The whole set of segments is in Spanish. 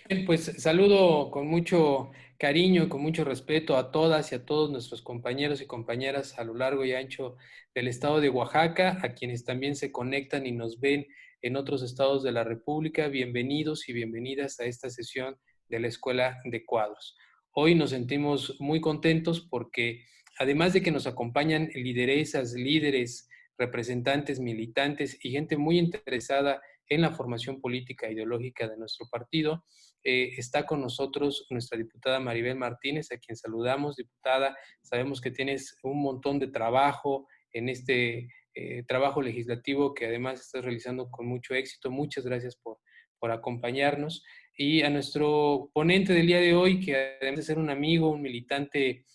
Bien, pues saludo con mucho cariño y con mucho respeto a todas y a todos nuestros compañeros y compañeras a lo largo y ancho del estado de Oaxaca, a quienes también se conectan y nos ven en otros estados de la República. Bienvenidos y bienvenidas a esta sesión de la Escuela de Cuadros. Hoy nos sentimos muy contentos porque además de que nos acompañan lideresas, líderes, representantes, militantes y gente muy interesada en la formación política e ideológica de nuestro partido, está con nosotros nuestra diputada Maribel Martínez, a quien saludamos. Diputada, sabemos que tienes un montón de trabajo en este trabajo legislativo que además estás realizando con mucho éxito. Muchas gracias por acompañarnos. Y a nuestro ponente del día de hoy, que además de ser un amigo, un militante,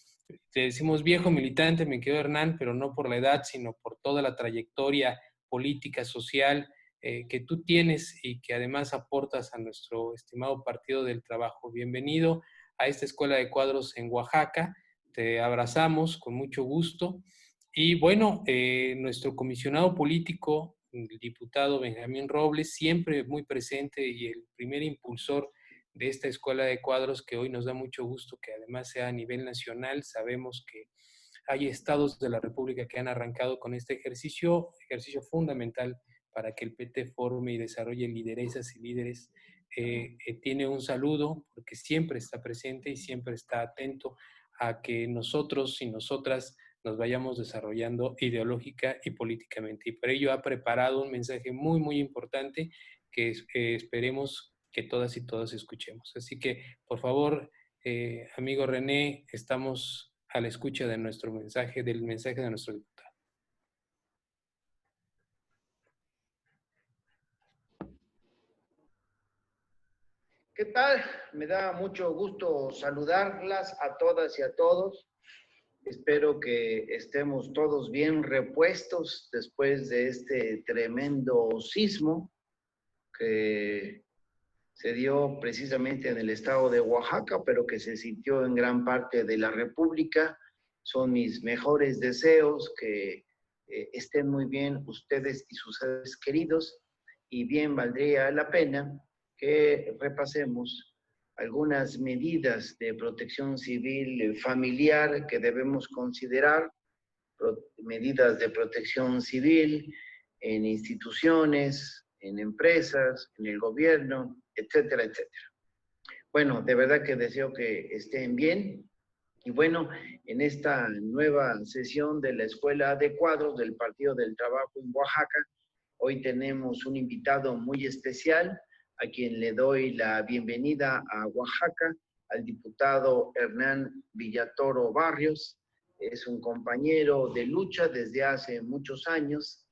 te decimos viejo militante, me quedo Hernán, pero no por la edad, sino por toda la trayectoria política, social, que tú tienes y que además aportas a nuestro estimado Partido del Trabajo. Bienvenido a esta Escuela de Cuadros en Oaxaca. Te abrazamos con mucho gusto. Y bueno, nuestro comisionado político, el diputado Benjamín Robles, siempre muy presente y el primer impulsor de esta Escuela de Cuadros, que hoy nos da mucho gusto que además sea a nivel nacional. Sabemos que hay estados de la República que han arrancado con este ejercicio fundamental para que el PT forme y desarrolle lideresas y líderes. Tiene un saludo porque siempre está presente y siempre está atento a que nosotros y nosotras nos vayamos desarrollando ideológica y políticamente. Y por ello ha preparado un mensaje muy, muy importante que esperemos que todas y todos escuchemos. Así que, por favor, amigo René, estamos a la escucha de nuestro mensaje, del mensaje de nuestro diputado. ¿Qué tal? Me da mucho gusto saludarlas a todas y a todos. Espero que estemos todos bien repuestos después de este tremendo sismo que se dio precisamente en el estado de Oaxaca, pero que se sintió en gran parte de la República. Son mis mejores deseos, que estén muy bien ustedes y sus seres queridos, y bien valdría la pena que repasemos algunas medidas de protección civil familiar que debemos considerar, medidas de protección civil en instituciones, en empresas, en el gobierno, etcétera, etcétera. Bueno, de verdad que deseo que estén bien. Y bueno, en esta nueva sesión de la Escuela de Cuadros del Partido del Trabajo en Oaxaca, hoy tenemos un invitado muy especial a quien le doy la bienvenida a Oaxaca, al diputado Hernán Villatoro Barrios. Es un compañero de lucha desde hace muchos años,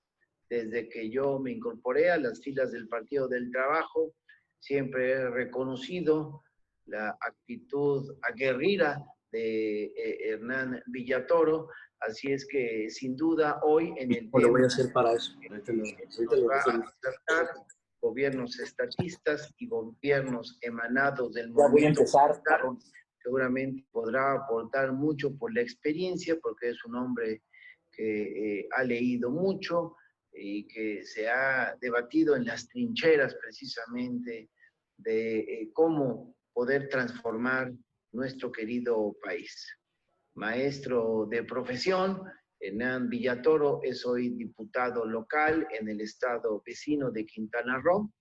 desde que yo me incorporé a las filas del Partido del Trabajo. Siempre he reconocido la actitud aguerrida de Hernán Villatoro, así es que sin duda hoy en el ¿Cómo lo voy a tema hacer para eso? nos va a tratar gobiernos estatistas y gobiernos emanados del Ya voy a movimiento empezar. popular. Seguramente podrá aportar mucho por la experiencia, porque es un hombre que ha leído mucho y que se ha debatido en las trincheras precisamente de cómo poder transformar nuestro querido país. Maestro de profesión, Hernán Villatoro es hoy diputado local en el estado vecino de Quintana Roo,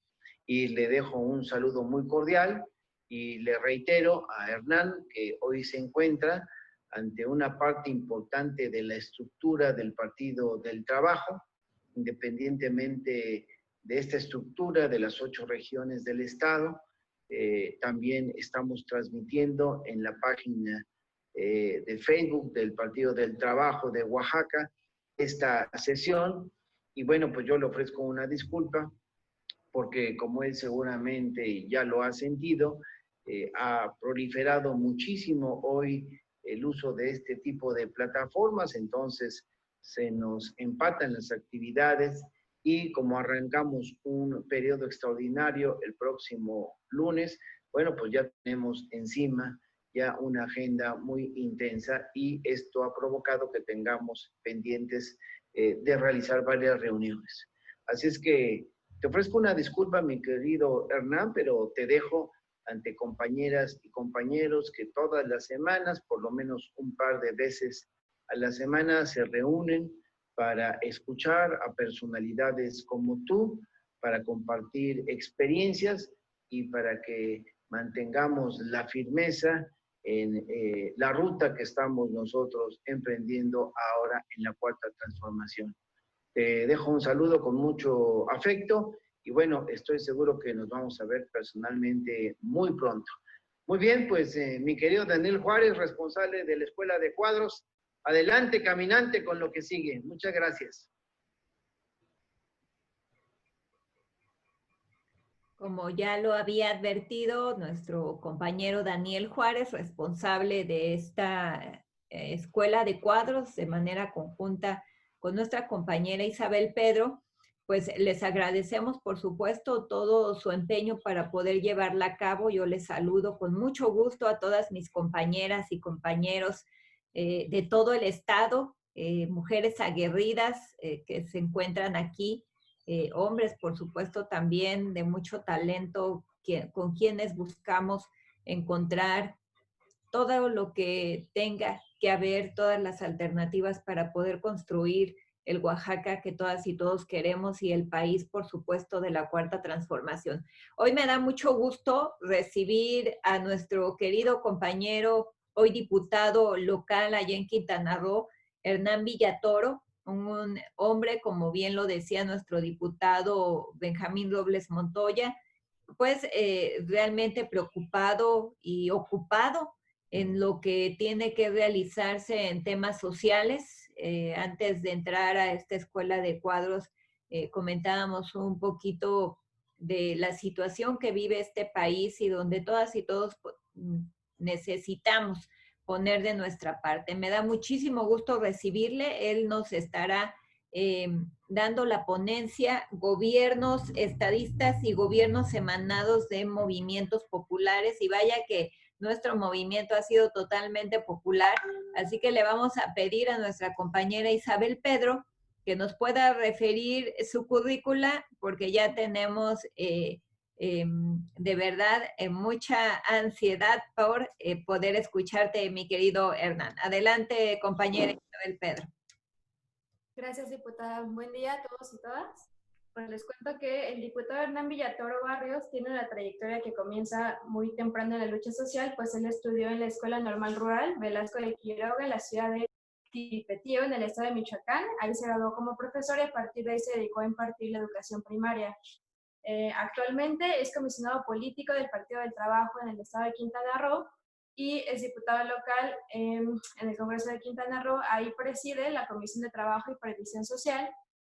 y le dejo un saludo muy cordial y le reitero a Hernán que hoy se encuentra ante una parte importante de la estructura del Partido del Trabajo, independientemente de esta estructura de las 8 regiones del estado. También estamos transmitiendo en la página de Facebook del Partido del Trabajo de Oaxaca esta sesión, y bueno, pues yo le ofrezco una disculpa porque como él seguramente ya lo ha sentido, ha proliferado muchísimo hoy el uso de este tipo de plataformas, entonces se nos empatan las actividades, y como arrancamos un periodo extraordinario el próximo lunes, bueno, pues ya tenemos encima ya una agenda muy intensa, y esto ha provocado que tengamos pendientes de realizar varias reuniones. Así es que te ofrezco una disculpa, mi querido Hernán, pero te dejo ante compañeras y compañeros que todas las semanas, por lo menos un par de veces a la semana, se reúnen para escuchar a personalidades como tú, para compartir experiencias y para que mantengamos la firmeza en la ruta que estamos nosotros emprendiendo ahora en la cuarta transformación. Te dejo un saludo con mucho afecto y bueno, estoy seguro que nos vamos a ver personalmente muy pronto. Muy bien, pues mi querido Daniel Juárez, responsable de la Escuela de Cuadros, adelante, caminante, con lo que sigue. Muchas gracias. Como ya lo había advertido nuestro compañero Daniel Juárez, responsable de esta escuela de cuadros de manera conjunta con nuestra compañera Isabel Pedro, pues les agradecemos por supuesto todo su empeño para poder llevarla a cabo. Yo les saludo con mucho gusto a todas mis compañeras y compañeros de todo el estado, mujeres aguerridas que se encuentran aquí, hombres, por supuesto, también de mucho talento, con quienes buscamos encontrar todo lo que tenga que haber, todas las alternativas para poder construir el Oaxaca que todas y todos queremos y el país, por supuesto, de la cuarta transformación. Hoy me da mucho gusto recibir a nuestro querido compañero, hoy diputado local allá en Quintana Roo, Hernán Villatoro, un hombre, como bien lo decía nuestro diputado Benjamín Robles Montoya, pues realmente preocupado y ocupado en lo que tiene que realizarse en temas sociales. Antes de entrar a esta escuela de cuadros, comentábamos un poquito de la situación que vive este país y donde todas y todos necesitamos poner de nuestra parte. Me da muchísimo gusto recibirle. Él nos estará dando la ponencia Gobiernos Estadistas y Gobiernos Emanados de Movimientos Populares, y vaya que nuestro movimiento ha sido totalmente popular, así que le vamos a pedir a nuestra compañera Isabel Pedro que nos pueda referir su currícula, porque ya tenemos de verdad mucha ansiedad por poder escucharte, mi querido Hernán. Adelante, compañera Isabel Pedro. Gracias, diputada. Buen día a todos y todas. Pues les cuento que el diputado Hernán Villatoro Barrios tiene una trayectoria que comienza muy temprano en la lucha social, pues él estudió en la Escuela Normal Rural Velasco de Quiroga en la ciudad de Tipetío, en el estado de Michoacán. Ahí se graduó como profesor y a partir de ahí se dedicó a impartir la educación primaria. Actualmente es comisionado político del Partido del Trabajo en el estado de Quintana Roo y es diputado local en el Congreso de Quintana Roo. Ahí preside la Comisión de Trabajo y Previsión Social.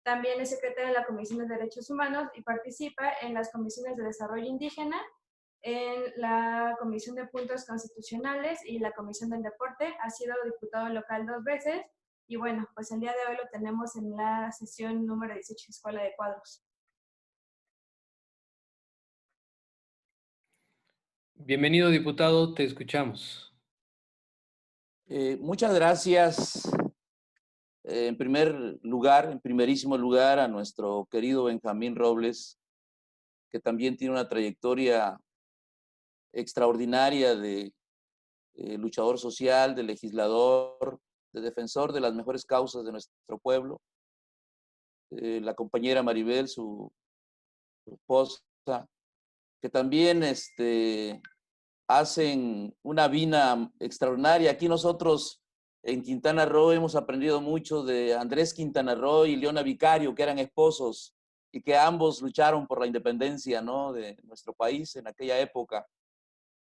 También es secretario de la Comisión de Derechos Humanos y participa en las comisiones de Desarrollo Indígena, en la Comisión de Puntos Constitucionales y la Comisión del Deporte. Ha sido diputado local 2 veces y bueno, pues el día de hoy lo tenemos en la sesión número 18 de Escuela de Cuadros. Bienvenido, diputado, te escuchamos. Muchas gracias. En primer lugar, en primerísimo lugar, a nuestro querido Benjamín Robles, que también tiene una trayectoria extraordinaria de luchador social, de legislador, de defensor de las mejores causas de nuestro pueblo. La compañera Maribel, su esposa, que también hacen una vina extraordinaria. Aquí nosotros en Quintana Roo hemos aprendido mucho de Andrés Quintana Roo y Leona Vicario, que eran esposos y que ambos lucharon por la independencia, ¿no?, de nuestro país en aquella época.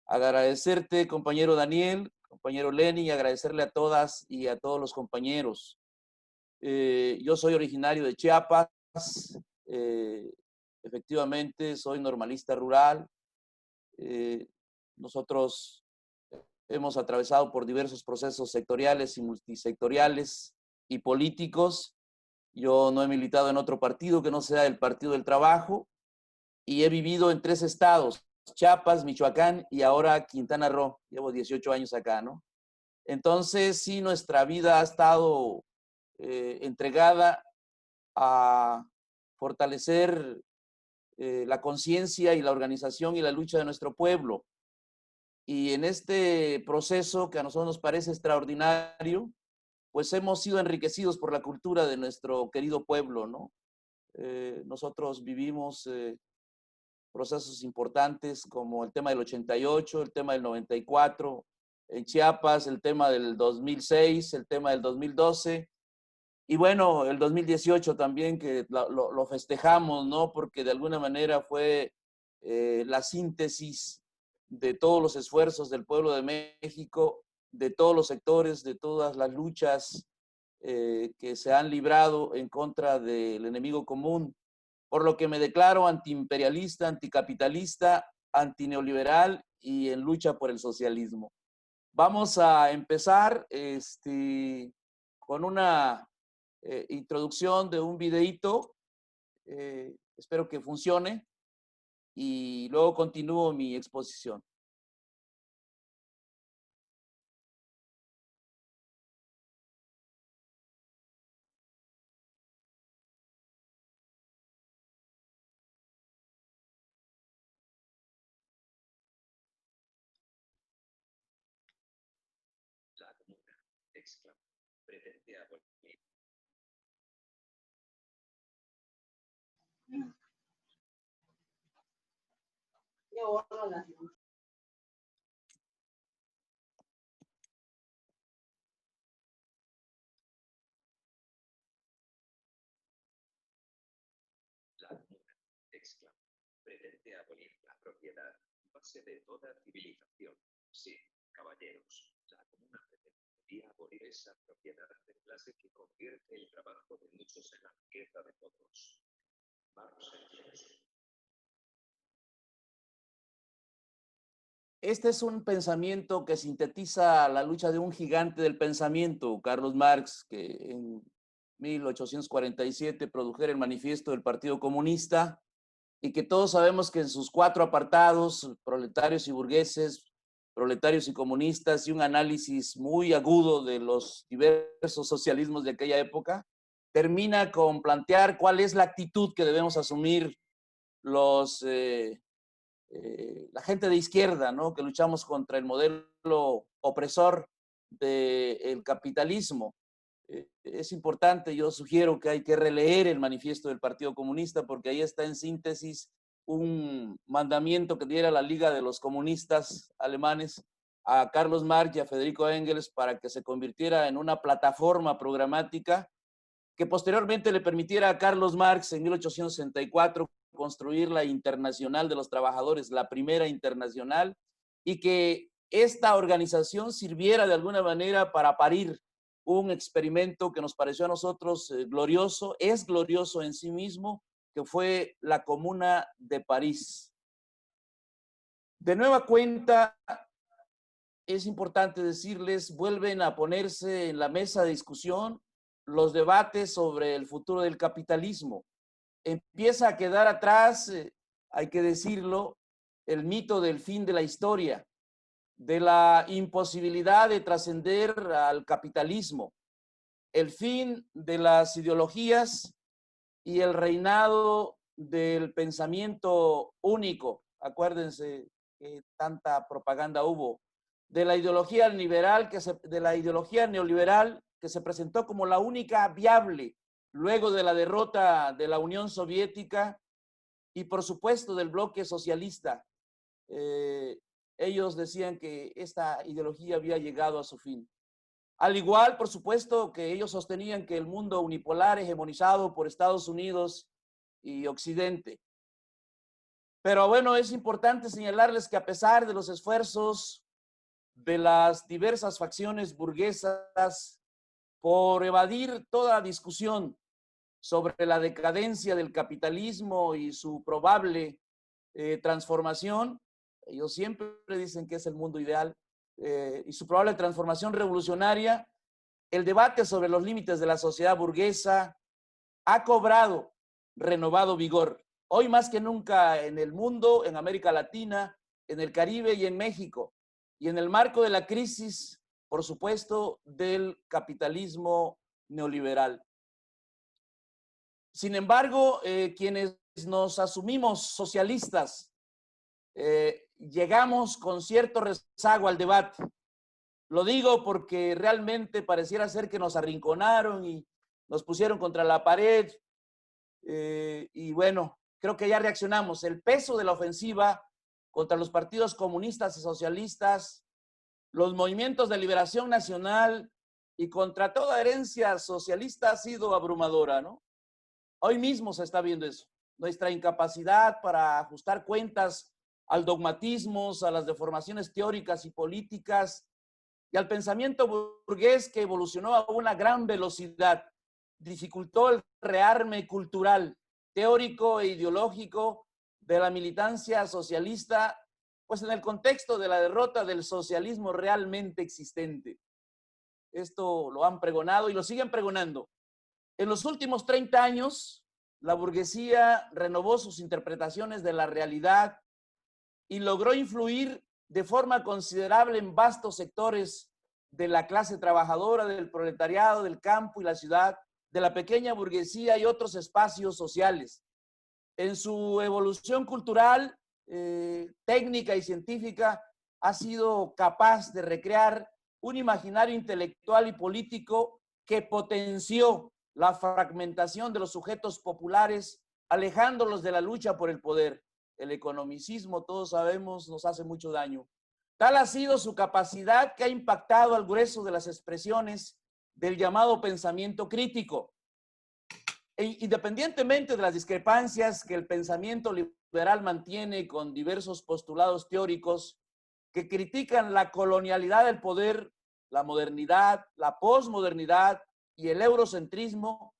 Agradecerte, compañero Daniel, compañero Lenny, y agradecerle a todas y a todos los compañeros. Yo soy originario de Chiapas, efectivamente soy normalista rural. Nosotros hemos atravesado por diversos procesos sectoriales y multisectoriales y políticos. Yo no he militado en otro partido que no sea el Partido del Trabajo y he vivido en 3 estados, Chiapas, Michoacán y ahora Quintana Roo. Llevo 18 años acá, ¿no? Entonces, sí, nuestra vida ha estado entregada a fortalecer la conciencia y la organización y la lucha de nuestro pueblo. Y en este proceso que a nosotros nos parece extraordinario, pues hemos sido enriquecidos por la cultura de nuestro querido pueblo, ¿no? Nosotros vivimos procesos importantes como el tema del 88, el tema del 94, en Chiapas, el tema del 2006, el tema del 2012, y bueno, el 2018 también, que lo festejamos, ¿no? Porque de alguna manera fue la síntesis de todos los esfuerzos del pueblo de México, de todos los sectores, de todas las luchas que se han librado en contra del enemigo común, por lo que me declaro antiimperialista, anticapitalista, antineoliberal y en lucha por el socialismo. Vamos a empezar con una introducción de un videíto, espero que funcione, y luego continúo mi exposición. La comuna, exclamó, pretende abolir. La comuna, exclamó, pretende abolir la propiedad, base de toda civilización. Sí, caballeros, la comuna pretendía abolir esa propiedad de clase que convierte el trabajo de muchos en la riqueza de todos. Este es un pensamiento que sintetiza la lucha de un gigante del pensamiento, Carlos Marx, que en 1847 produjera el manifiesto del Partido Comunista, y que todos sabemos que en sus 4 apartados, proletarios y burgueses, proletarios y comunistas, y un análisis muy agudo de los diversos socialismos de aquella época, termina con plantear cuál es la actitud que debemos asumir los la gente de izquierda, ¿no? Que luchamos contra el modelo opresor del capitalismo. Es importante, yo sugiero que hay que releer el manifiesto del Partido Comunista, porque ahí está en síntesis un mandamiento que diera la Liga de los Comunistas alemanes a Carlos Marx y a Federico Engels para que se convirtiera en una plataforma programática que posteriormente le permitiera a Carlos Marx en 1864 construir la Internacional de los Trabajadores, la primera internacional, y que esta organización sirviera de alguna manera para parir un experimento que nos pareció a nosotros glorioso, es glorioso en sí mismo, que fue la Comuna de París. De nueva cuenta, es importante decirles, vuelven a ponerse en la mesa de discusión los debates sobre el futuro del capitalismo. Empieza a quedar atrás, hay que decirlo, el mito del fin de la historia, de la imposibilidad de trascender al capitalismo, el fin de las ideologías y el reinado del pensamiento único. Acuérdense que tanta propaganda hubo de la ideología liberal, de la ideología neoliberal que se presentó como la única viable luego de la derrota de la Unión Soviética y por supuesto del bloque socialista. Ellos decían que esta ideología había llegado a su fin. Al igual, por supuesto, que ellos sostenían que el mundo unipolar hegemonizado por Estados Unidos y Occidente. Pero bueno, es importante señalarles que a pesar de los esfuerzos de las diversas facciones burguesas por evadir toda discusión sobre la decadencia del capitalismo y su probable transformación, ellos siempre dicen que es el mundo ideal, y su probable transformación revolucionaria, el debate sobre los límites de la sociedad burguesa ha cobrado renovado vigor. Hoy más que nunca en el mundo, en América Latina, en el Caribe y en México. Y en el marco de la crisis, por supuesto, del capitalismo neoliberal. Sin embargo, quienes nos asumimos socialistas, llegamos con cierto rezago al debate. Lo digo porque realmente pareciera ser que nos arrinconaron y nos pusieron contra la pared. Y bueno, creo que ya reaccionamos. El peso de la ofensiva contra los partidos comunistas y socialistas, los movimientos de liberación nacional y contra toda herencia socialista ha sido abrumadora, ¿no? Hoy mismo se está viendo eso. Nuestra incapacidad para ajustar cuentas al dogmatismo, a las deformaciones teóricas y políticas y al pensamiento burgués que evolucionó a una gran velocidad, dificultó el rearme cultural, teórico e ideológico de la militancia socialista, pues en el contexto de la derrota del socialismo realmente existente. Esto lo han pregonado y lo siguen pregonando. En los últimos 30 años, la burguesía renovó sus interpretaciones de la realidad y logró influir de forma considerable en vastos sectores de la clase trabajadora, del proletariado, del campo y la ciudad, de la pequeña burguesía y otros espacios sociales. En su evolución cultural, técnica y científica, ha sido capaz de recrear un imaginario intelectual y político que potenció la fragmentación de los sujetos populares, alejándolos de la lucha por el poder. El economicismo, todos sabemos, nos hace mucho daño. Tal ha sido su capacidad que ha impactado al grueso de las expresiones del llamado pensamiento crítico. Independientemente de las discrepancias que el pensamiento liberal mantiene con diversos postulados teóricos que critican la colonialidad del poder, la modernidad, la posmodernidad y el eurocentrismo,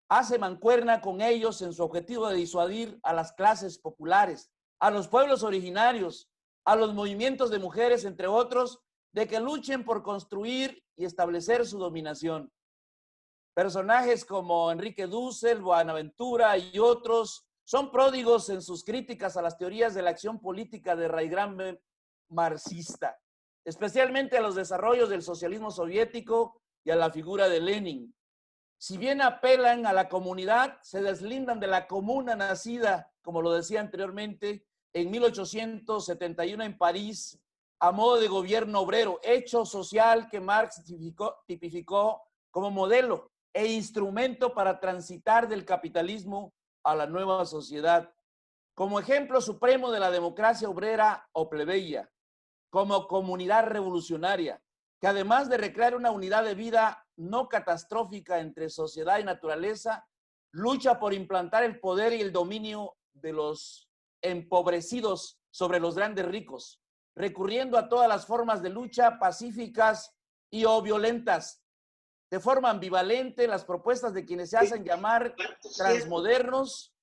hace mancuerna con ellos en su objetivo de disuadir a las clases populares, a los pueblos originarios, a los movimientos de mujeres, entre otros, de que luchen por construir y establecer su dominación. Personajes como Enrique Dussel, Buenaventura y otros son pródigos en sus críticas a las teorías de la acción política de raigambre marxista, especialmente a los desarrollos del socialismo soviético y a la figura de Lenin. Si bien apelan a la comunidad, se deslindan de la comuna nacida, como lo decía anteriormente, en 1871 en París, a modo de gobierno obrero, hecho social que Marx tipificó como modelo e instrumento para transitar del capitalismo a la nueva sociedad, como ejemplo supremo de la democracia obrera o plebeya, como comunidad revolucionaria, que además de recrear una unidad de vida no catastrófica entre sociedad y naturaleza, lucha por implantar el poder y el dominio de los empobrecidos sobre los grandes ricos, recurriendo a todas las formas de lucha pacíficas y o violentas. De forma ambivalente, las propuestas de quienes se hacen llamar transmodernos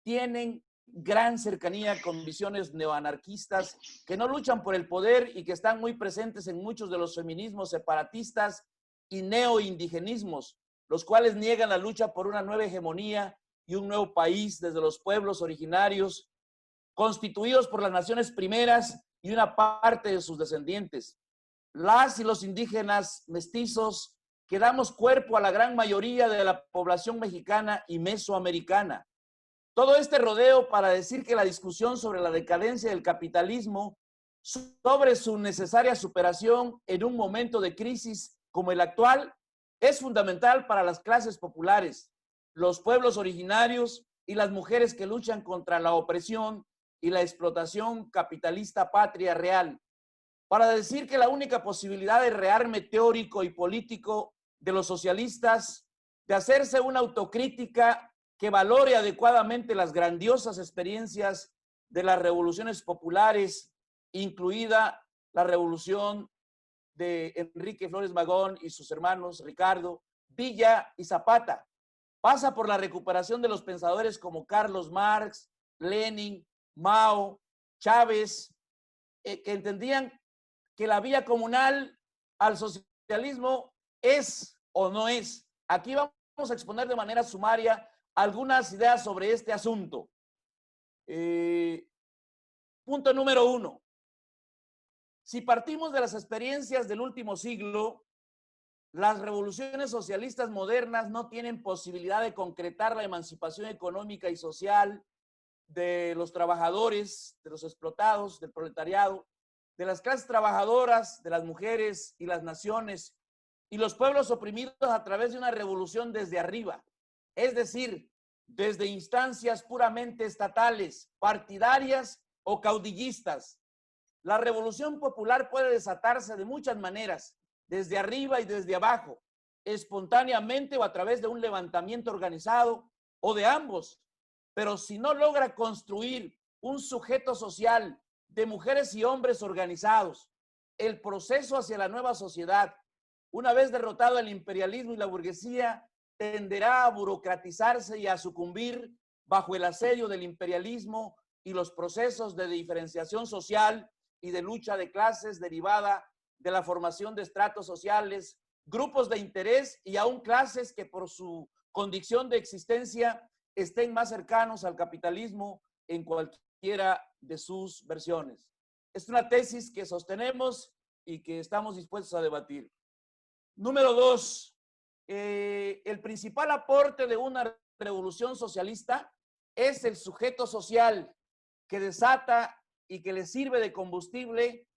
tienen gran cercanía con visiones neoanarquistas que no luchan por el poder y que están muy presentes en muchos de los feminismos separatistas y neoindigenismos, los cuales niegan la lucha por una nueva hegemonía y un nuevo país desde los pueblos originarios, constituidos por las naciones primeras y una parte de sus descendientes. Las y los indígenas mestizos que damos cuerpo a la gran mayoría de la población mexicana y mesoamericana. Todo este rodeo para decir que la discusión sobre la decadencia del capitalismo, sobre su necesaria superación en un momento de crisis como el actual, es fundamental para las clases populares, los pueblos originarios y las mujeres que luchan contra la opresión y la explotación capitalista patria real, para decir que la única posibilidad de rearme teórico y político de los socialistas, de hacerse una autocrítica que valore adecuadamente las grandiosas experiencias de las revoluciones populares, incluida la revolución de Enrique Flores Magón y sus hermanos Ricardo, Villa y Zapata. Pasa por la recuperación de los pensadores como Carlos Marx, Lenin, Mao, Chávez, que entendían que la vía comunal al socialismo es o no es. Aquí vamos a exponer de manera sumaria algunas ideas sobre este asunto. Punto número 1. Si partimos de las experiencias del último siglo, las revoluciones socialistas modernas no tienen posibilidad de concretar la emancipación económica y social de los trabajadores, de los explotados, del proletariado, de las clases trabajadoras, de las mujeres y las naciones y los pueblos oprimidos a través de una revolución desde arriba, es decir, desde instancias puramente estatales, partidarias o caudillistas. La revolución popular puede desatarse de muchas maneras, desde arriba y desde abajo, espontáneamente o a través de un levantamiento organizado o de ambos. Pero si no logra construir un sujeto social de mujeres y hombres organizados, el proceso hacia la nueva sociedad, una vez derrotado el imperialismo y la burguesía, tenderá a burocratizarse y a sucumbir bajo el asedio del imperialismo y los procesos de diferenciación social y de lucha de clases derivada de la formación de estratos sociales, grupos de interés y aún clases que por su condición de existencia estén más cercanos al capitalismo en cualquiera de sus versiones. Es una tesis que sostenemos y que estamos dispuestos a debatir. Número 2, el principal aporte de una revolución socialista es el sujeto social que desata y que le sirve de combustible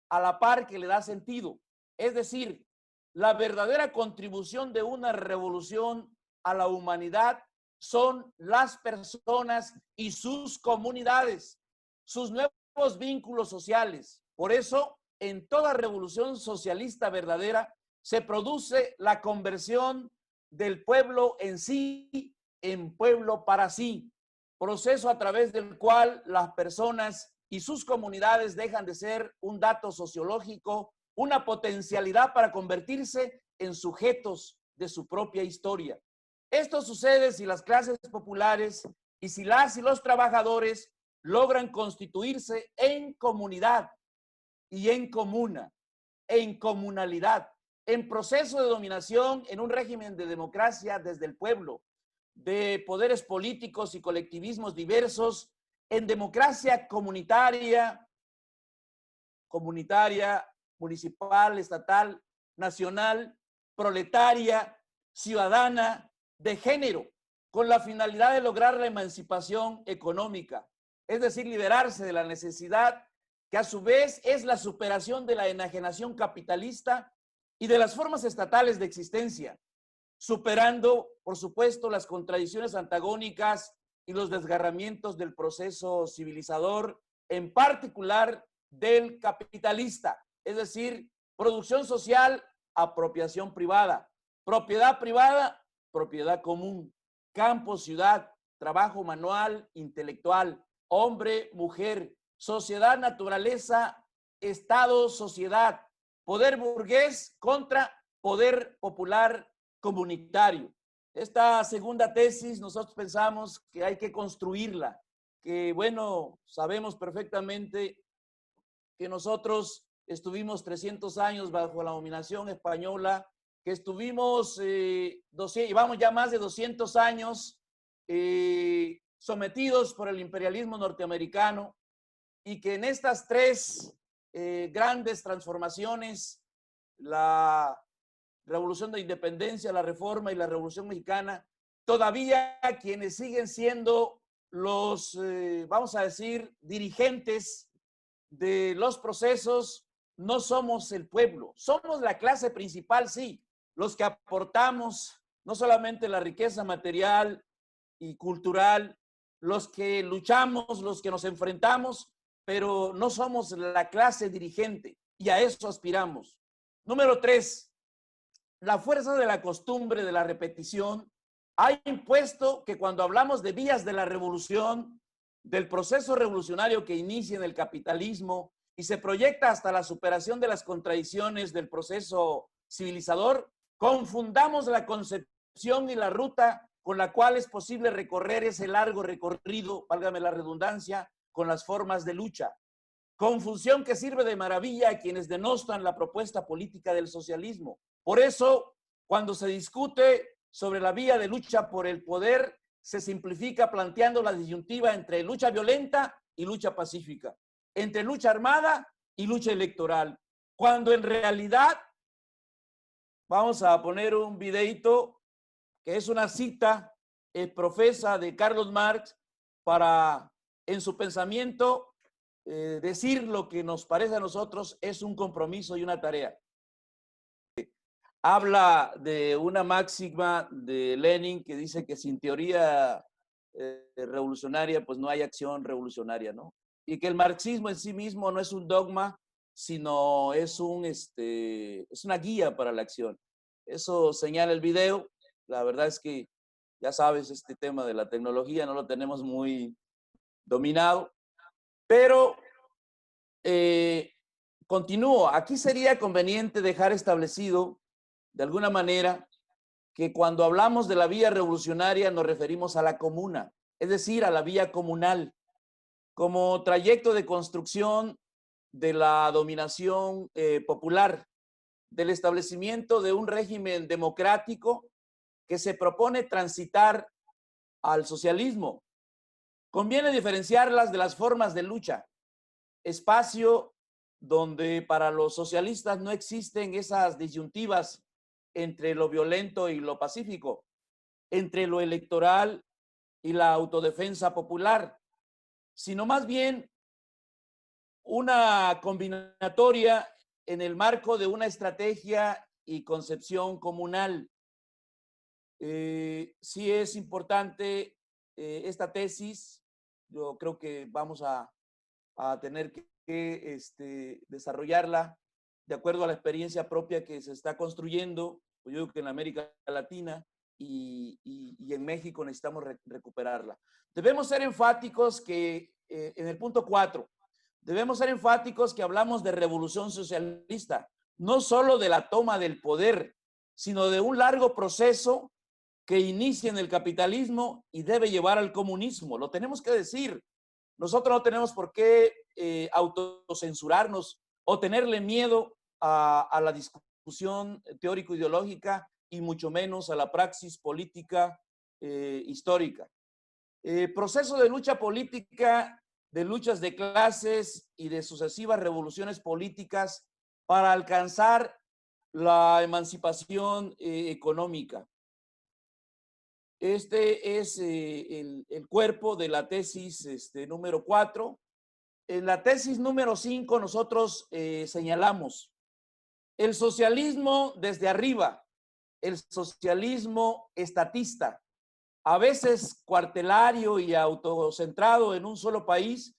a la par que le da sentido. Es decir, la verdadera contribución de una revolución a la humanidad son las personas y sus comunidades, sus nuevos vínculos sociales. Por eso, en toda revolución socialista verdadera, se produce la conversión del pueblo en sí en pueblo para sí, proceso a través del cual las personas y sus comunidades dejan de ser un dato sociológico, una potencialidad para convertirse en sujetos de su propia historia. Esto sucede si las clases populares y si las y los trabajadores logran constituirse en comunidad y en comuna, en comunalidad, en proceso de dominación en un régimen de democracia desde el pueblo, de poderes políticos y colectivismos diversos, en democracia comunitaria, municipal, estatal, nacional, proletaria, ciudadana, de género, con la finalidad de lograr la emancipación económica, es decir, liberarse de la necesidad que a su vez es la superación de la enajenación capitalista y de las formas estatales de existencia, superando, por supuesto, las contradicciones antagónicas y los desgarramientos del proceso civilizador, en particular del capitalista, es decir, producción social, apropiación privada, propiedad privada, propiedad común, campo, ciudad, trabajo manual, intelectual, hombre, mujer, sociedad, naturaleza, Estado, sociedad, poder burgués contra poder popular comunitario. Esta segunda tesis nosotros pensamos que hay que construirla, que bueno, sabemos perfectamente que nosotros estuvimos 300 años bajo la dominación española, que estuvimos, llevamos ya más de 200 años sometidos por el imperialismo norteamericano y que en estas tres grandes transformaciones, la Revolución de Independencia, la Reforma y la Revolución Mexicana, todavía quienes siguen siendo los, vamos a decir, dirigentes de los procesos, no somos el pueblo, somos la clase principal, sí, los que aportamos no solamente la riqueza material y cultural, los que luchamos, los que nos enfrentamos, pero no somos la clase dirigente y a eso aspiramos. Número 3, la fuerza de la costumbre de la repetición ha impuesto que cuando hablamos de vías de la revolución, del proceso revolucionario que inicia en el capitalismo y se proyecta hasta la superación de las contradicciones del proceso civilizador, confundamos la concepción y la ruta con la cual es posible recorrer ese largo recorrido, válgame la redundancia, con las formas de lucha. Confusión que sirve de maravilla a quienes denostan la propuesta política del socialismo. Por eso, cuando se discute sobre la vía de lucha por el poder, se simplifica planteando la disyuntiva entre lucha violenta y lucha pacífica, entre lucha armada y lucha electoral, cuando en realidad, vamos a poner un videito que es una cita profesa de Carlos Marx, para, en su pensamiento, decir lo que nos parece a nosotros es un compromiso y una tarea. Habla de una máxima de Lenin que dice que sin teoría revolucionaria, pues no hay acción revolucionaria, ¿no? Y que el marxismo en sí mismo no es un dogma, sino es una guía para la acción. Eso señala el video. La verdad es que, ya sabes, este tema de la tecnología no lo tenemos muy dominado, pero continúo. Aquí sería conveniente dejar establecido, de alguna manera, que cuando hablamos de la vía revolucionaria nos referimos a la comuna, es decir, a la vía comunal, como trayecto de construcción de la dominación popular, del establecimiento de un régimen democrático que se propone transitar al socialismo. Conviene diferenciarlas de las formas de lucha, espacio donde para los socialistas no existen esas disyuntivas entre lo violento y lo pacífico, entre lo electoral y la autodefensa popular, sino más bien una combinatoria en el marco de una estrategia y concepción comunal. Sí es importante esta tesis. Yo creo que vamos a tener que desarrollarla de acuerdo a la experiencia propia que se está construyendo. Yo digo que en América Latina y en México necesitamos recuperarla. Debemos ser enfáticos que en el punto 4, debemos ser enfáticos que hablamos de revolución socialista, no solo de la toma del poder, sino de un largo proceso que inicia en el capitalismo y debe llevar al comunismo. Lo tenemos que decir. Nosotros no tenemos por qué autocensurarnos o tenerle miedo a la discusión teórico-ideológica y mucho menos a la praxis política histórica. Proceso de lucha política, de luchas de clases y de sucesivas revoluciones políticas para alcanzar la emancipación económica. Este es el cuerpo de la tesis número 4. En la tesis número 5 nosotros señalamos el socialismo desde arriba, el socialismo estatista, a veces cuartelario y autocentrado en un solo país,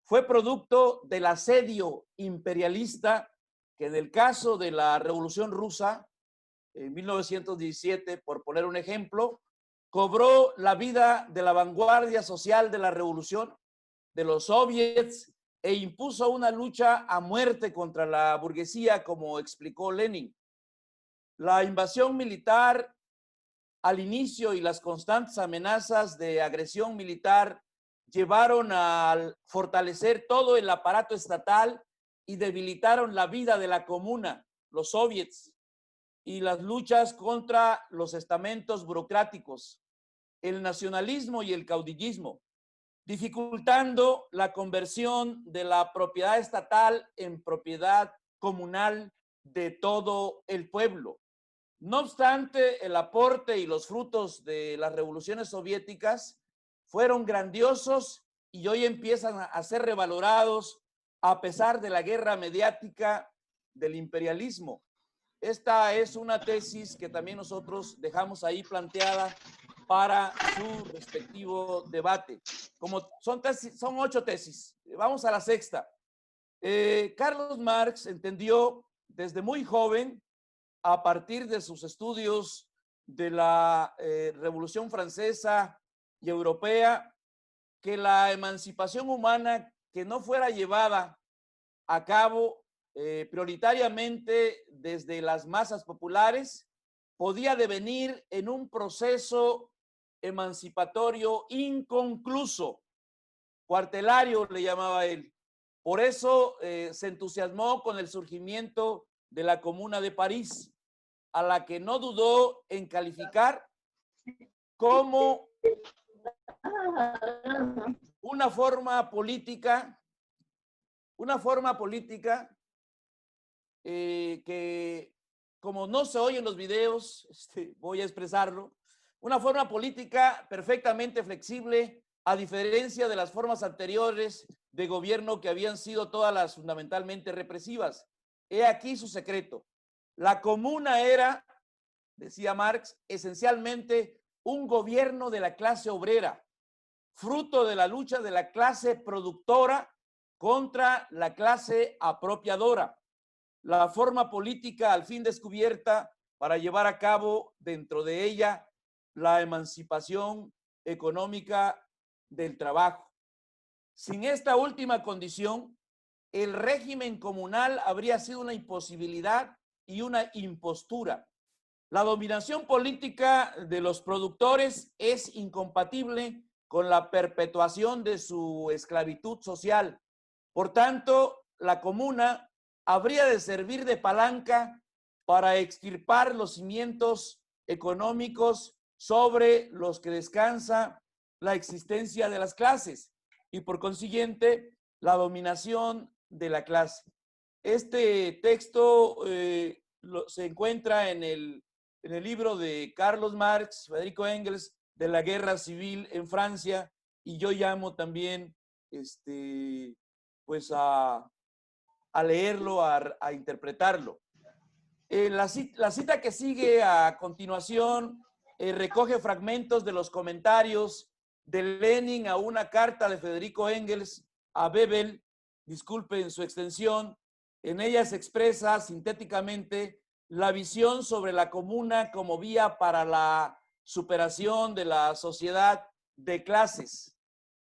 fue producto del asedio imperialista que en el caso de la Revolución Rusa, en 1917, por poner un ejemplo, cobró la vida de la vanguardia social de la revolución, de los soviets, e impuso una lucha a muerte contra la burguesía, como explicó Lenin. La invasión militar al inicio y las constantes amenazas de agresión militar llevaron a fortalecer todo el aparato estatal y debilitaron la vida de la comuna, los soviets, y las luchas contra los estamentos burocráticos, el nacionalismo y el caudillismo, dificultando la conversión de la propiedad estatal en propiedad comunal de todo el pueblo. No obstante, el aporte y los frutos de las revoluciones soviéticas fueron grandiosos y hoy empiezan a ser revalorados a pesar de la guerra mediática del imperialismo. Esta es una tesis que también nosotros dejamos ahí planteada para su respectivo debate. Como son 8 tesis, vamos a la sexta. Carlos Marx entendió desde muy joven, a partir de sus estudios de la Revolución Francesa y Europea, que la emancipación humana que no fuera llevada a cabo prioritariamente desde las masas populares podía devenir en un proceso emancipatorio inconcluso, cuartelario le llamaba él. Por eso se entusiasmó con el surgimiento de la Comuna de París, a la que no dudó en calificar como una forma política que, como no se oye en los videos, voy a expresarlo, una forma política perfectamente flexible a diferencia de las formas anteriores de gobierno que habían sido todas las fundamentalmente represivas. He aquí su secreto. La comuna era, decía Marx, esencialmente un gobierno de la clase obrera, fruto de la lucha de la clase productora contra la clase apropiadora. La forma política al fin descubierta para llevar a cabo dentro de ella la emancipación económica del trabajo. Sin esta última condición, el régimen comunal habría sido una imposibilidad y una impostura. La dominación política de los productores es incompatible con la perpetuación de su esclavitud social. Por tanto, la comuna habría de servir de palanca para extirpar los cimientos económicos sobre los que descansa la existencia de las clases y por consiguiente la dominación de la clase. Este texto se encuentra en el libro de Carlos Marx, Federico Engels, de la Guerra Civil en Francia, y yo llamo también pues a leerlo, a interpretarlo. La cita que sigue a continuación recoge fragmentos de los comentarios de Lenin a una carta de Federico Engels a Bebel, disculpen su extensión. En ella se expresa sintéticamente la visión sobre la comuna como vía para la superación de la sociedad de clases.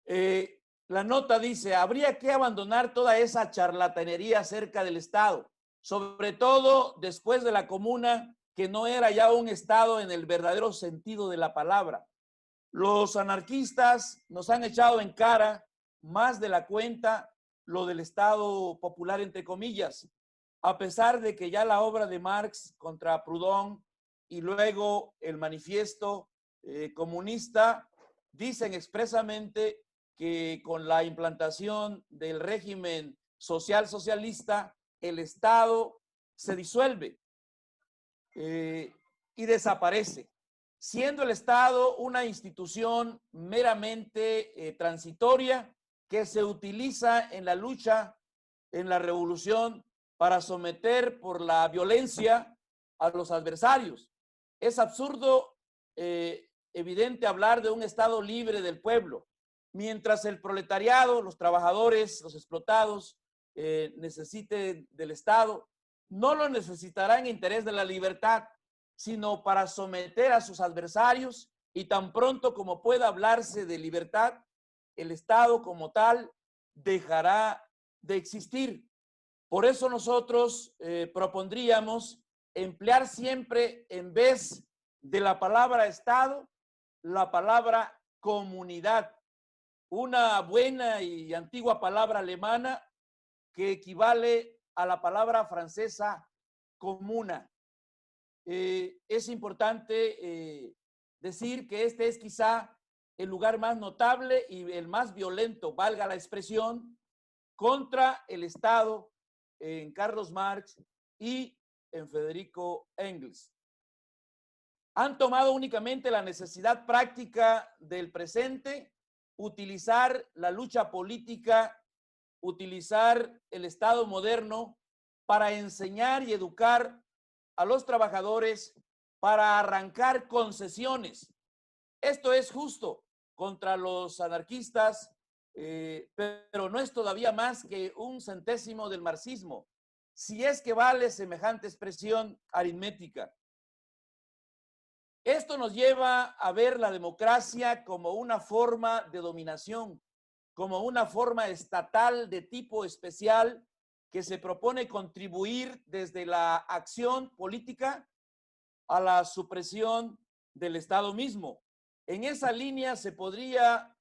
La nota dice, habría que abandonar toda esa charlatanería acerca del Estado, sobre todo después de la comuna, que no era ya un Estado en el verdadero sentido de la palabra. Los anarquistas nos han echado en cara más de la cuenta lo del Estado popular, entre comillas, a pesar de que ya la obra de Marx contra Proudhon y luego el manifiesto comunista dicen expresamente que con la implantación del régimen socialista, el Estado se disuelve y desaparece, siendo el Estado una institución meramente transitoria que se utiliza en la lucha, en la revolución, para someter por la violencia a los adversarios. Es absurdo, evidente, hablar de un Estado libre del pueblo, mientras el proletariado, los trabajadores, los explotados, necesiten del Estado, no lo necesitará en interés de la libertad, sino para someter a sus adversarios, y tan pronto como pueda hablarse de libertad, el Estado como tal dejará de existir. Por eso nosotros propondríamos emplear siempre, en vez de la palabra Estado, la palabra comunidad, una buena y antigua palabra alemana que equivale a la palabra francesa comuna. Es importante decir que este es quizá el lugar más notable y el más violento, valga la expresión, contra el Estado en Carlos Marx y en Federico Engels. Han tomado únicamente la necesidad práctica del presente, utilizar la lucha política, utilizar el Estado moderno para enseñar y educar a los trabajadores, para arrancar concesiones. Esto es justo contra los anarquistas, pero no es todavía más que un centésimo del marxismo, si es que vale semejante expresión aritmética. Esto nos lleva a ver la democracia como una forma de dominación, como una forma estatal de tipo especial que se propone contribuir desde la acción política a la supresión del Estado mismo. En esa línea se podría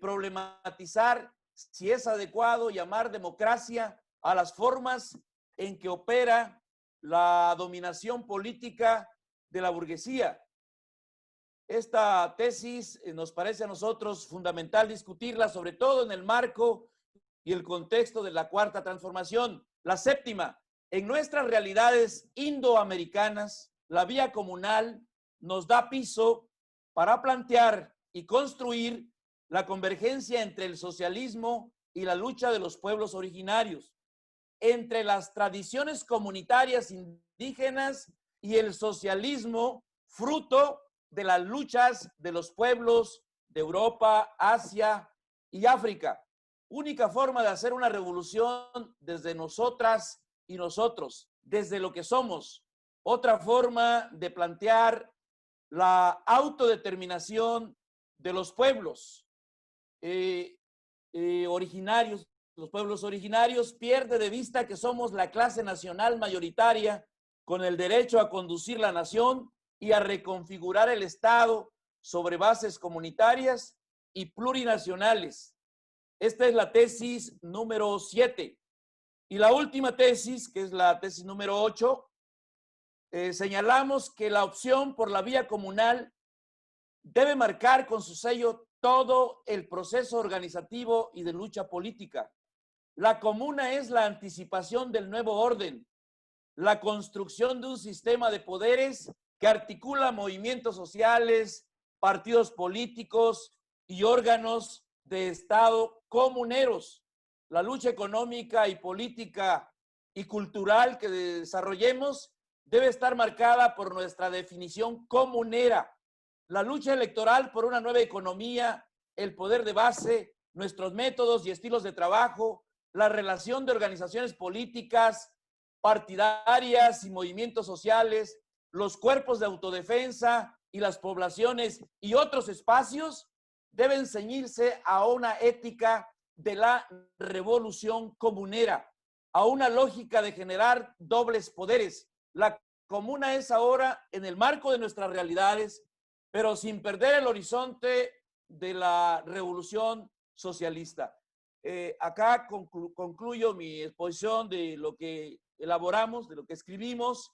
problematizar si es adecuado llamar democracia a las formas en que opera la dominación política de la burguesía. Esta tesis nos parece a nosotros fundamental discutirla, sobre todo en el marco y el contexto de la Cuarta Transformación. La séptima, en nuestras realidades indoamericanas, la vía comunal nos da piso para plantear y construir la convergencia entre el socialismo y la lucha de los pueblos originarios, entre las tradiciones comunitarias indígenas y el socialismo, fruto de las luchas de los pueblos de Europa, Asia y África. Única forma de hacer una revolución desde nosotras y nosotros, desde lo que somos. Otra forma de plantear la autodeterminación de los pueblos originarios. Los pueblos originarios pierde de vista que somos la clase nacional mayoritaria con el derecho a conducir la nación y a reconfigurar el Estado sobre bases comunitarias y plurinacionales. Esta es la tesis número 7. Y la última tesis, que es la tesis número 8, señalamos que la opción por la vía comunal debe marcar con su sello todo el proceso organizativo y de lucha política. La comuna es la anticipación del nuevo orden, la construcción de un sistema de poderes que articula movimientos sociales, partidos políticos y órganos de Estado comuneros. La lucha económica y política y cultural que desarrollemos debe estar marcada por nuestra definición comunera. La lucha electoral por una nueva economía, el poder de base, nuestros métodos y estilos de trabajo, la relación de organizaciones políticas, partidarias y movimientos sociales, los cuerpos de autodefensa y las poblaciones y otros espacios deben ceñirse a una ética de la revolución comunera, a una lógica de generar dobles poderes. La comuna es ahora en el marco de nuestras realidades, pero sin perder el horizonte de la revolución socialista. Acá concluyo mi exposición de lo que elaboramos, de lo que escribimos,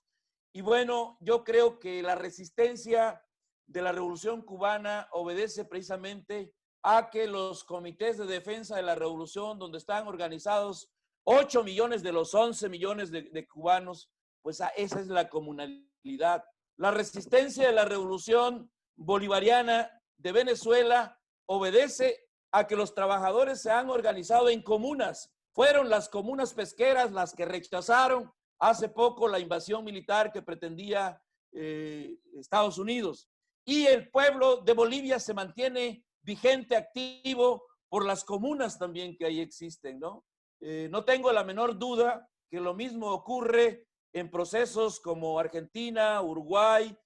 y bueno, yo creo que la resistencia de la revolución cubana obedece precisamente a que los comités de defensa de la revolución, donde están organizados 8 millones de los 11 millones de cubanos, pues esa es la comunalidad. La resistencia de la revolución bolivariana de Venezuela obedece a que los trabajadores se han organizado en comunas. Fueron las comunas pesqueras las que rechazaron hace poco la invasión militar que pretendía Estados Unidos. Y el pueblo de Bolivia se mantiene vigente, activo, por las comunas también que ahí existen, ¿no? No tengo la menor duda que lo mismo ocurre en procesos como Argentina, Uruguay,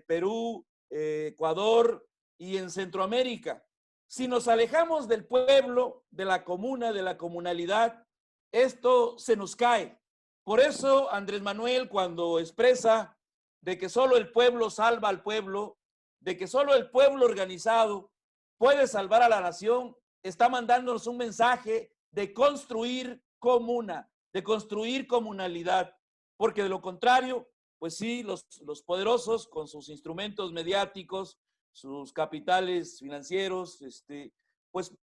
Perú, Ecuador y en Centroamérica. Si nos alejamos del pueblo, de la comuna, de la comunalidad, esto se nos cae. Por eso Andrés Manuel, cuando expresa de que solo el pueblo salva al pueblo, de que solo el pueblo organizado puede salvar a la nación, está mandándonos un mensaje de construir comuna, de construir comunalidad, porque de lo contrario, pues sí, los poderosos con sus instrumentos mediáticos, sus capitales financieros, pues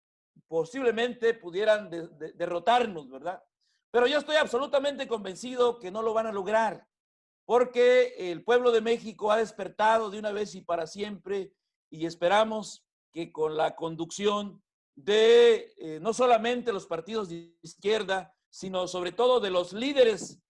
posiblemente pudieran derrotarnos, ¿verdad? Pero yo estoy absolutamente convencido que no lo van a lograr, porque el pueblo de México ha despertado de una vez y para siempre, y esperamos que con la conducción de no solamente los partidos de izquierda, sino sobre todo de los líderes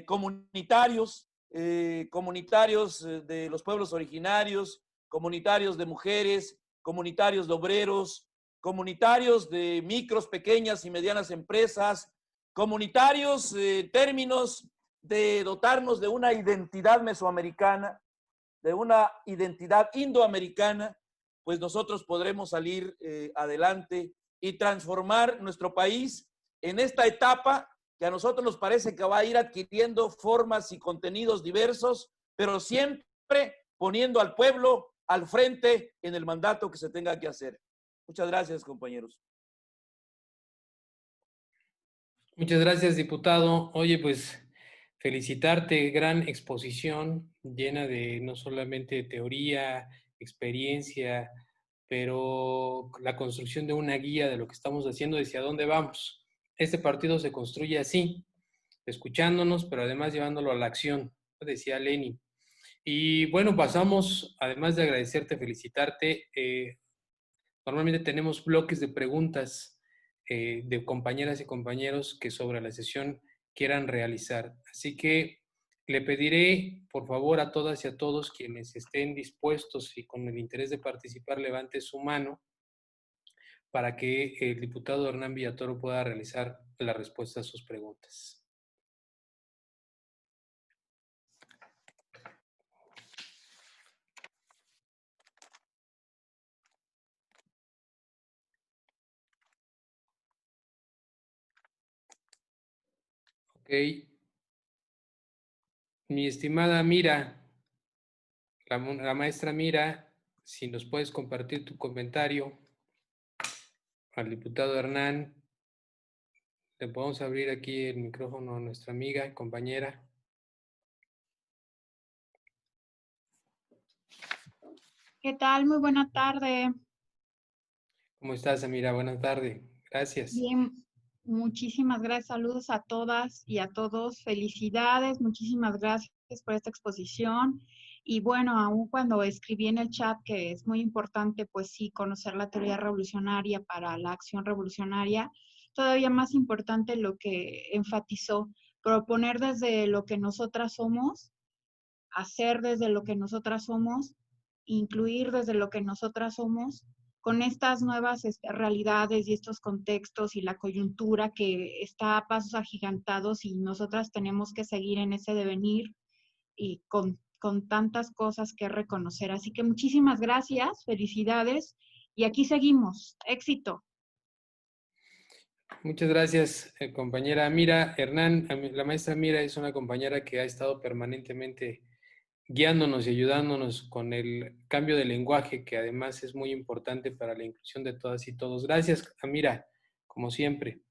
comunitarios de los pueblos originarios, comunitarios de mujeres, comunitarios de obreros, comunitarios de micros, pequeñas y medianas empresas, comunitarios en términos de dotarnos de una identidad mesoamericana, de una identidad indoamericana, pues nosotros podremos salir adelante y transformar nuestro país en esta etapa que a nosotros nos parece que va a ir adquiriendo formas y contenidos diversos, pero siempre poniendo al pueblo al frente en el mandato que se tenga que hacer. Muchas gracias, compañeros. Muchas gracias, diputado. Oye, pues felicitarte, gran exposición llena de no solamente teoría, experiencia, pero la construcción de una guía de lo que estamos haciendo, hacia dónde vamos. Este partido se construye así, escuchándonos, pero además llevándolo a la acción, decía Lenin. Y bueno, pasamos, además de agradecerte, felicitarte, Normalmente tenemos bloques de preguntas de compañeras y compañeros que sobre la sesión quieran realizar. Así que le pediré, por favor, a todas y a todos quienes estén dispuestos y con el interés de participar, levante su mano para que el diputado Hernán Villatoro pueda realizar la respuesta a sus preguntas. Ok. Mi estimada Mira, la maestra Mira, si nos puedes compartir tu comentario al diputado Hernán, le podemos abrir aquí el micrófono a nuestra amiga y compañera. ¿Qué tal? Muy buena tarde. ¿Cómo estás, Amira? Buenas tardes. Gracias. Bien, muchísimas gracias. Saludos a todas y a todos. Felicidades, muchísimas gracias por esta exposición. Y bueno, aún cuando escribí en el chat que es muy importante, pues sí, conocer la teoría revolucionaria para la acción revolucionaria, todavía más importante lo que enfatizó, proponer desde lo que nosotras somos, hacer desde lo que nosotras somos, incluir desde lo que nosotras somos, con estas nuevas realidades y estos contextos y la coyuntura que está a pasos agigantados y nosotras tenemos que seguir en ese devenir y con tantas cosas que reconocer. Así que muchísimas gracias, felicidades y aquí seguimos. Éxito. Muchas gracias, compañera Mira. Hernán, la maestra Mira es una compañera que ha estado permanentemente guiándonos y ayudándonos con el cambio de lenguaje, que además es muy importante para la inclusión de todas y todos. Gracias, Amira, como siempre.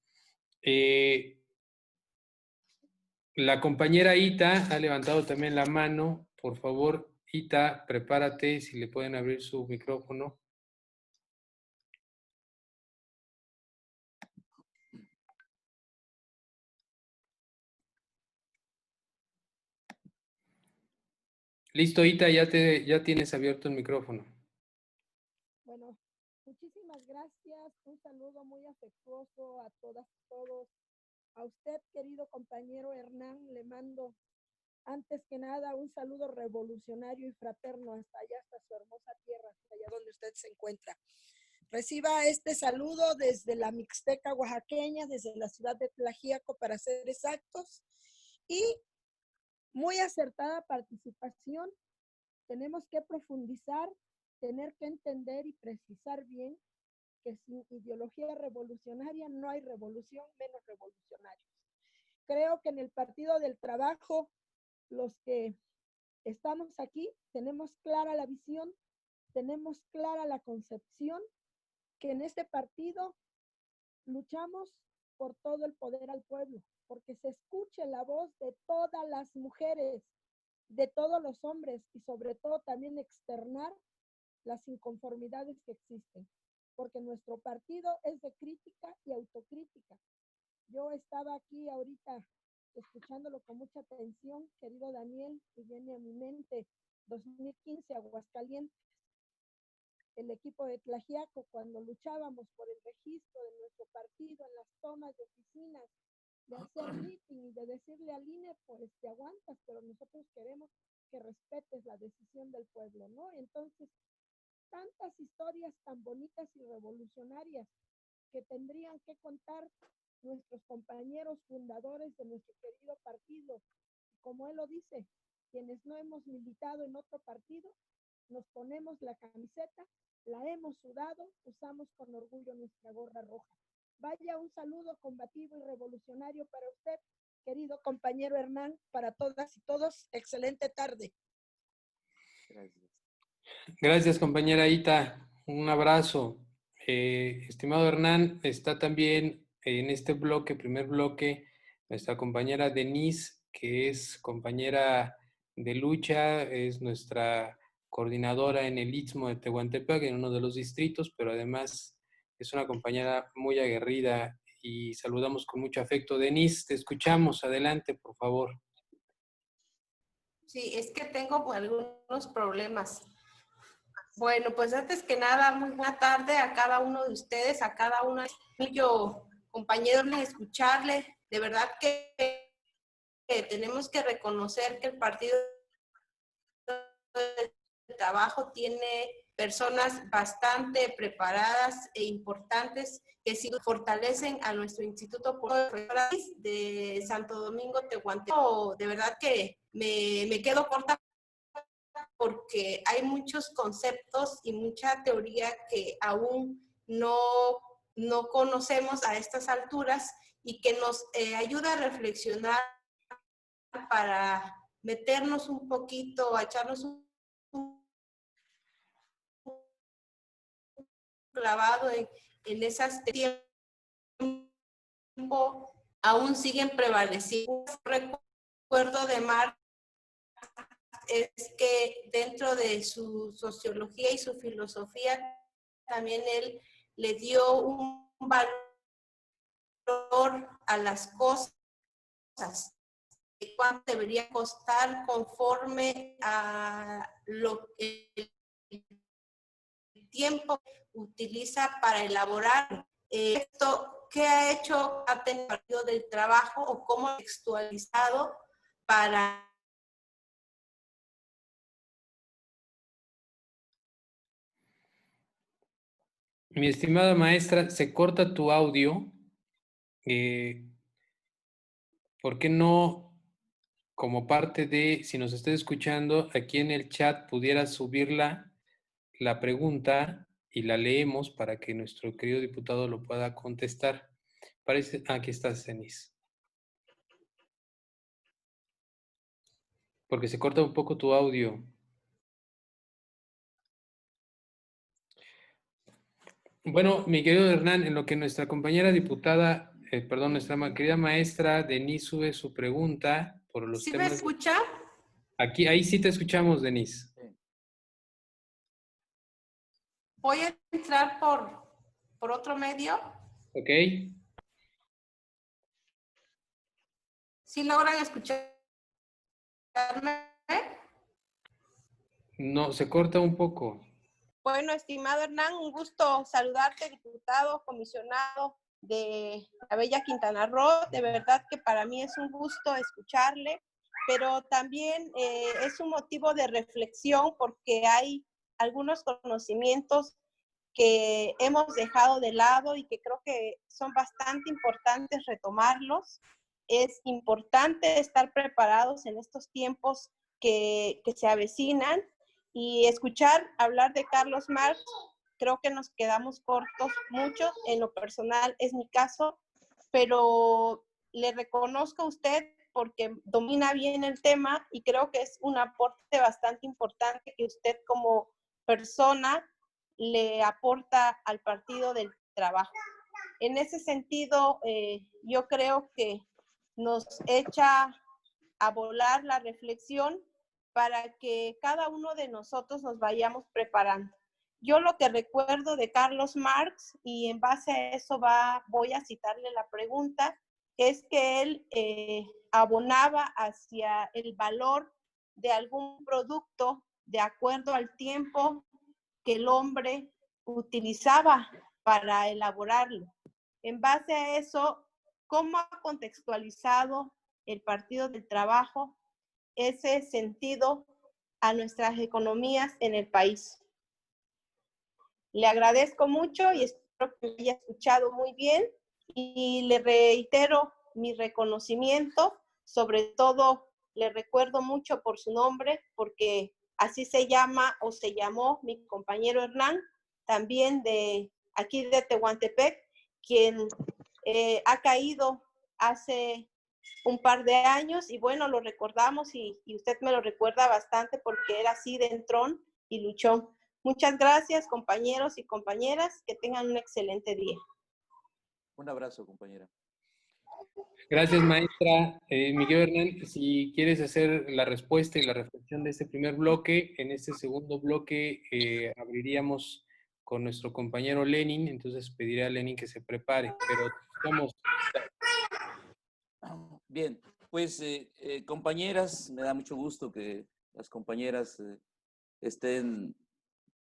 La compañera Ita ha levantado también la mano. Por favor, Ita, prepárate, si le pueden abrir su micrófono. Listo, Ita, ya tienes abierto el micrófono. Bueno, muchísimas gracias. Un saludo muy afectuoso a todas y todos. A usted, querido compañero Hernán, le mando antes que nada un saludo revolucionario y fraterno hasta allá, hasta su hermosa tierra, hasta allá donde usted se encuentra. Reciba este saludo desde la Mixteca oaxaqueña, desde la ciudad de Tlaxiaco, para ser exactos, y muy acertada participación. Tenemos que profundizar, tener que entender y precisar bien que sin ideología revolucionaria no hay revolución, menos revolucionarios. Creo que en el Partido del Trabajo, los que estamos aquí, tenemos clara la visión, tenemos clara la concepción, que en este partido luchamos por todo el poder al pueblo, porque se escuche la voz de todas las mujeres, de todos los hombres y sobre todo también externar las inconformidades que existen, porque nuestro partido es de crítica y autocrítica. Yo estaba aquí ahorita escuchándolo con mucha atención, querido Daniel, y viene a mi mente 2015, Aguascalientes, el equipo de Tlaxiaco, cuando luchábamos por el registro de nuestro partido en las tomas de oficinas, de hacer meeting y de decirle al INE, pues te aguantas, pero nosotros queremos que respetes la decisión del pueblo, ¿no? Entonces, tantas historias tan bonitas y revolucionarias que tendrían que contar nuestros compañeros fundadores de nuestro querido partido. Como él lo dice, quienes no hemos militado en otro partido, nos ponemos la camiseta, la hemos sudado, usamos con orgullo nuestra gorra roja. Vaya un saludo combativo y revolucionario para usted, querido compañero Hernán, para todas y todos. Excelente tarde. Gracias. Gracias, compañera Ita. Un abrazo. Estimado Hernán, está también en este bloque, primer bloque, nuestra compañera Denise, que es compañera de lucha, es nuestra coordinadora en el Istmo de Tehuantepec, en uno de los distritos, pero además es una compañera muy aguerrida y saludamos con mucho afecto. Denise, te escuchamos. Adelante, por favor. Sí, es que tengo algunos problemas. Bueno, pues antes que nada, muy buena tarde a cada uno de ustedes, a cada uno de yo, compañeros, escucharle. De verdad que tenemos que reconocer que el Partido del Trabajo tiene personas bastante preparadas e importantes que sí fortalecen a nuestro Instituto de Santo Domingo Tehuantepec. De verdad que me quedo corta porque hay muchos conceptos y mucha teoría que aún no conocemos a estas alturas y que nos ayuda a reflexionar para meternos un poquito, a echarnos un clavado en esas tiempos, aún siguen prevaleciendo. Un recuerdo de Marx es que dentro de su sociología y su filosofía también él le dio un valor a las cosas, de cuánto debería costar conforme a lo que el tiempo utiliza para elaborar esto. ¿Qué ha hecho el Partido del Trabajo o cómo ha textualizado para Mi estimada maestra, se corta tu audio. ¿Por qué no, como parte de, si nos estás escuchando, aquí en el chat pudiera subir la pregunta y la leemos para que nuestro querido diputado lo pueda contestar? Parece, aquí estás, Denis. Porque se corta un poco tu audio. Bueno, mi querido Hernán, en lo que nuestra compañera diputada, nuestra querida maestra Denise sube su pregunta por los ¿Sí me temas. escucha? Aquí, ahí sí te escuchamos, Denise. Voy a entrar por otro medio. ¿Ok? ¿Sí logran escucharme? No, se corta un poco. Bueno, estimado Hernán, un gusto saludarte, diputado, comisionado de la Bella Quintana Roo. De verdad que para mí es un gusto escucharle, pero también es un motivo de reflexión porque hay algunos conocimientos que hemos dejado de lado y que creo que son bastante importantes retomarlos. Es importante estar preparados en estos tiempos que se avecinan y escuchar hablar de Carlos Marx. Creo que nos quedamos cortos muchos, en lo personal es mi caso, pero le reconozco a usted porque domina bien el tema y creo que es un aporte bastante importante que usted como persona le aporta al Partido del Trabajo. En ese sentido, yo creo que nos echa a volar la reflexión para que cada uno de nosotros nos vayamos preparando. Yo lo que recuerdo de Carlos Marx, y en base a eso voy a citarle la pregunta, es que él abonaba hacia el valor de algún producto de acuerdo al tiempo que el hombre utilizaba para elaborarlo. En base a eso, ¿cómo ha contextualizado el Partido del Trabajo ese sentido a nuestras economías en el país? Le agradezco mucho y espero que me haya escuchado muy bien y le reitero mi reconocimiento. Sobre todo, le recuerdo mucho por su nombre, porque así se llama o se llamó mi compañero Hernán, también de aquí de Tehuantepec, quien ha caído hace un par de años y bueno, lo recordamos y usted me lo recuerda bastante porque era así de entrón y luchón. Muchas gracias, compañeros y compañeras, que tengan un excelente día. Un abrazo, compañera. Gracias, maestra. Miguel Hernán, si quieres hacer la respuesta y la reflexión de este primer bloque, en este segundo bloque abriríamos con nuestro compañero Lenin, entonces pediré a Lenin que se prepare, pero vamos. Bien, pues compañeras, me da mucho gusto que las compañeras estén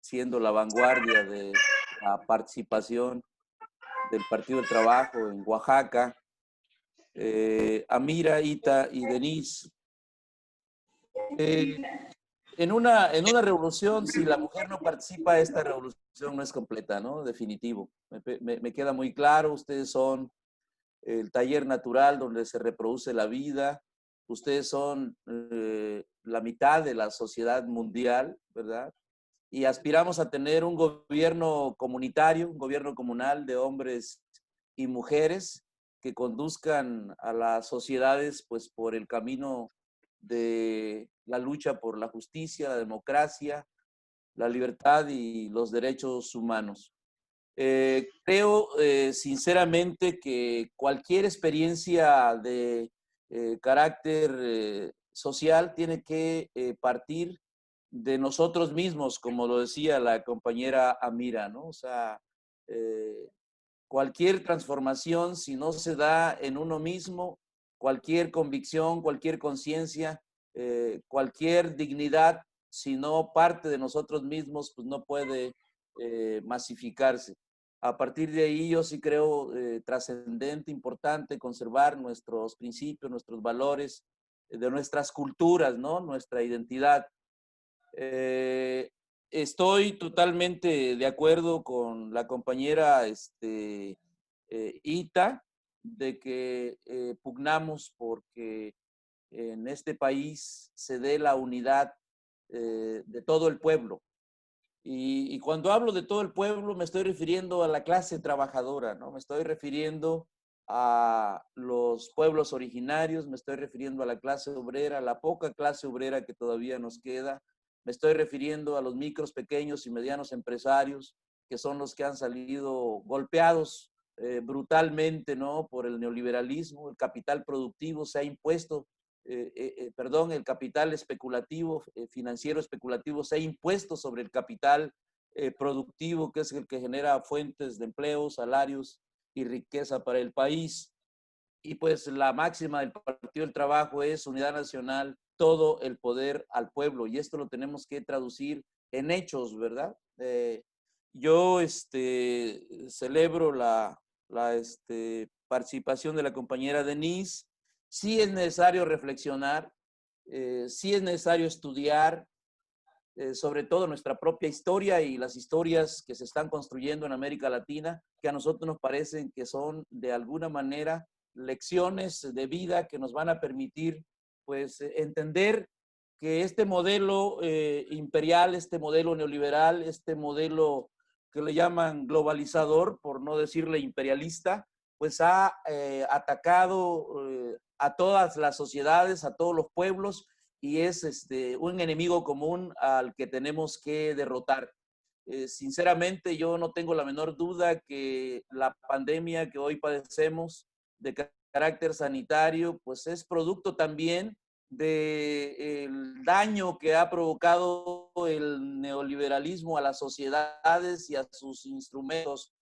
siendo la vanguardia de la participación del Partido del Trabajo en Oaxaca, Amira, Ita y Denise. En una revolución, si la mujer no participa, esta revolución no es completa, ¿no? Definitivo. Me queda muy claro, ustedes son el taller natural donde se reproduce la vida, ustedes son la mitad de la sociedad mundial, ¿verdad? Y aspiramos a tener un gobierno comunitario, un gobierno comunal de hombres y mujeres que conduzcan a las sociedades pues por el camino de la lucha por la justicia, la democracia, la libertad y los derechos humanos. Creo sinceramente que cualquier experiencia de carácter social tiene que partir de nosotros mismos, como lo decía la compañera Amira, ¿no? O sea, cualquier transformación, si no se da en uno mismo, cualquier convicción, cualquier conciencia, cualquier dignidad, si no parte de nosotros mismos, pues no puede masificarse. A partir de ahí yo sí creo trascendente, importante conservar nuestros principios, nuestros valores, de nuestras culturas, ¿no? Nuestra identidad. Estoy totalmente de acuerdo con la compañera Ita de que pugnamos porque en este país se dé la unidad de todo el pueblo. Y cuando hablo de todo el pueblo me estoy refiriendo a la clase trabajadora, ¿no? Me estoy refiriendo a los pueblos originarios, me estoy refiriendo a la clase obrera, la poca clase obrera que todavía nos queda. Me estoy refiriendo a los micros, pequeños y medianos empresarios, que son los que han salido golpeados brutalmente, ¿no? Por el neoliberalismo. El capital productivo se ha impuesto, el capital especulativo, financiero especulativo, se ha impuesto sobre el capital productivo, que es el que genera fuentes de empleo, salarios y riqueza para el país. Y pues la máxima del Partido del Trabajo es unidad nacional, todo el poder al pueblo. Y esto lo tenemos que traducir en hechos, ¿verdad? Yo celebro la participación de la compañera Denise. Sí es necesario reflexionar, sí es necesario estudiar, sobre todo nuestra propia historia y las historias que se están construyendo en América Latina, que a nosotros nos parecen que son de alguna manera lecciones de vida que nos van a permitir pues entender que este modelo imperial, este modelo neoliberal, este modelo que le llaman globalizador, por no decirle imperialista, pues ha atacado a todas las sociedades, a todos los pueblos, y es un enemigo común al que tenemos que derrotar. Sinceramente, yo no tengo la menor duda que la pandemia que hoy padecemos de carácter sanitario, pues es producto también del daño que ha provocado el neoliberalismo a las sociedades y a sus instrumentos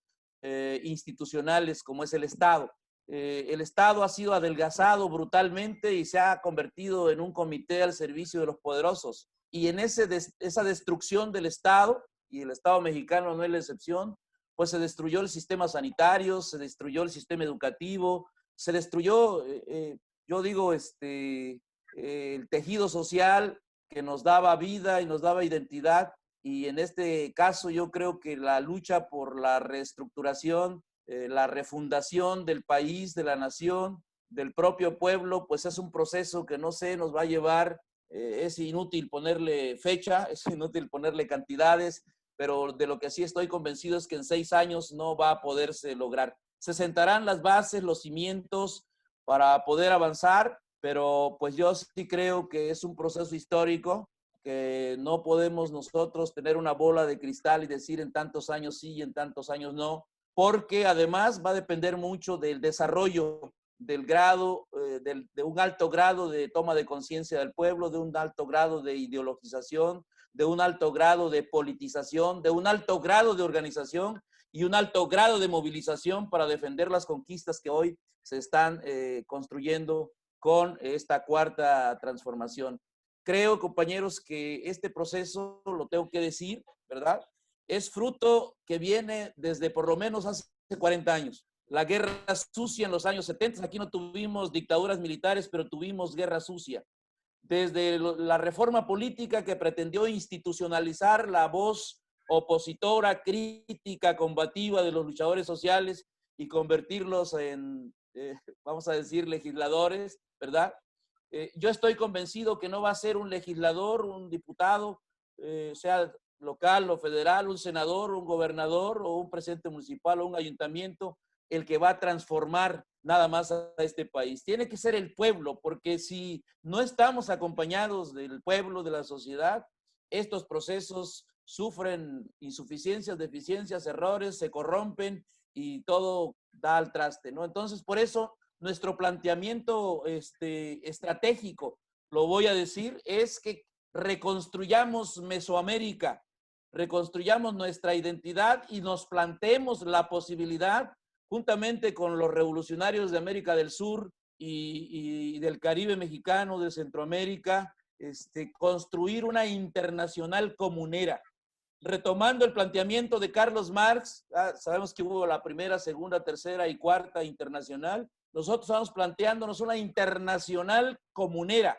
institucionales como es el Estado. El Estado ha sido adelgazado brutalmente y se ha convertido en un comité al servicio de los poderosos. Y en esa destrucción del Estado, y el Estado mexicano no es la excepción, pues se destruyó el sistema sanitario, se destruyó el sistema educativo, se destruyó, yo digo, el tejido social que nos daba vida y nos daba identidad. Y en este caso yo creo que la lucha por la reestructuración, la refundación del país, de la nación, del propio pueblo, pues es un proceso que no sé, nos va a llevar, es inútil ponerle fecha, es inútil ponerle cantidades, pero de lo que sí estoy convencido es que en 6 años no va a poderse lograr. Se sentarán las bases, los cimientos para poder avanzar, pero pues yo sí creo que es un proceso histórico, que no podemos nosotros tener una bola de cristal y decir en tantos años sí y en tantos años no, porque además va a depender mucho del desarrollo del grado, de un alto grado de toma de conciencia del pueblo, de un alto grado de ideologización, de un alto grado de politización, de un alto grado de organización y un alto grado de movilización para defender las conquistas que hoy se están construyendo con esta cuarta transformación. Creo, compañeros, que este proceso, lo tengo que decir, ¿verdad? Es fruto que viene desde por lo menos hace 40 años. La guerra sucia en los años 70, aquí no tuvimos dictaduras militares, pero tuvimos guerra sucia. Desde la reforma política que pretendió institucionalizar la voz opositora, crítica, combativa de los luchadores sociales y convertirlos en, vamos a decir, legisladores, ¿verdad? Yo estoy convencido que no va a ser un legislador, un diputado, sea local o federal, un senador, un gobernador o un presidente municipal o un ayuntamiento, el que va a transformar nada más a este país. Tiene que ser el pueblo, porque si no estamos acompañados del pueblo, de la sociedad, estos procesos sufren insuficiencias, deficiencias, errores, se corrompen y todo da al traste, ¿no? Entonces, por eso, nuestro planteamiento estratégico, lo voy a decir, es que reconstruyamos Mesoamérica, reconstruyamos nuestra identidad y nos planteemos la posibilidad, juntamente con los revolucionarios de América del Sur y del Caribe mexicano, de Centroamérica, construir una internacional comunera. Retomando el planteamiento de Carlos Marx, sabemos que hubo la primera, segunda, tercera y cuarta internacional. Nosotros estamos planteándonos una internacional comunera,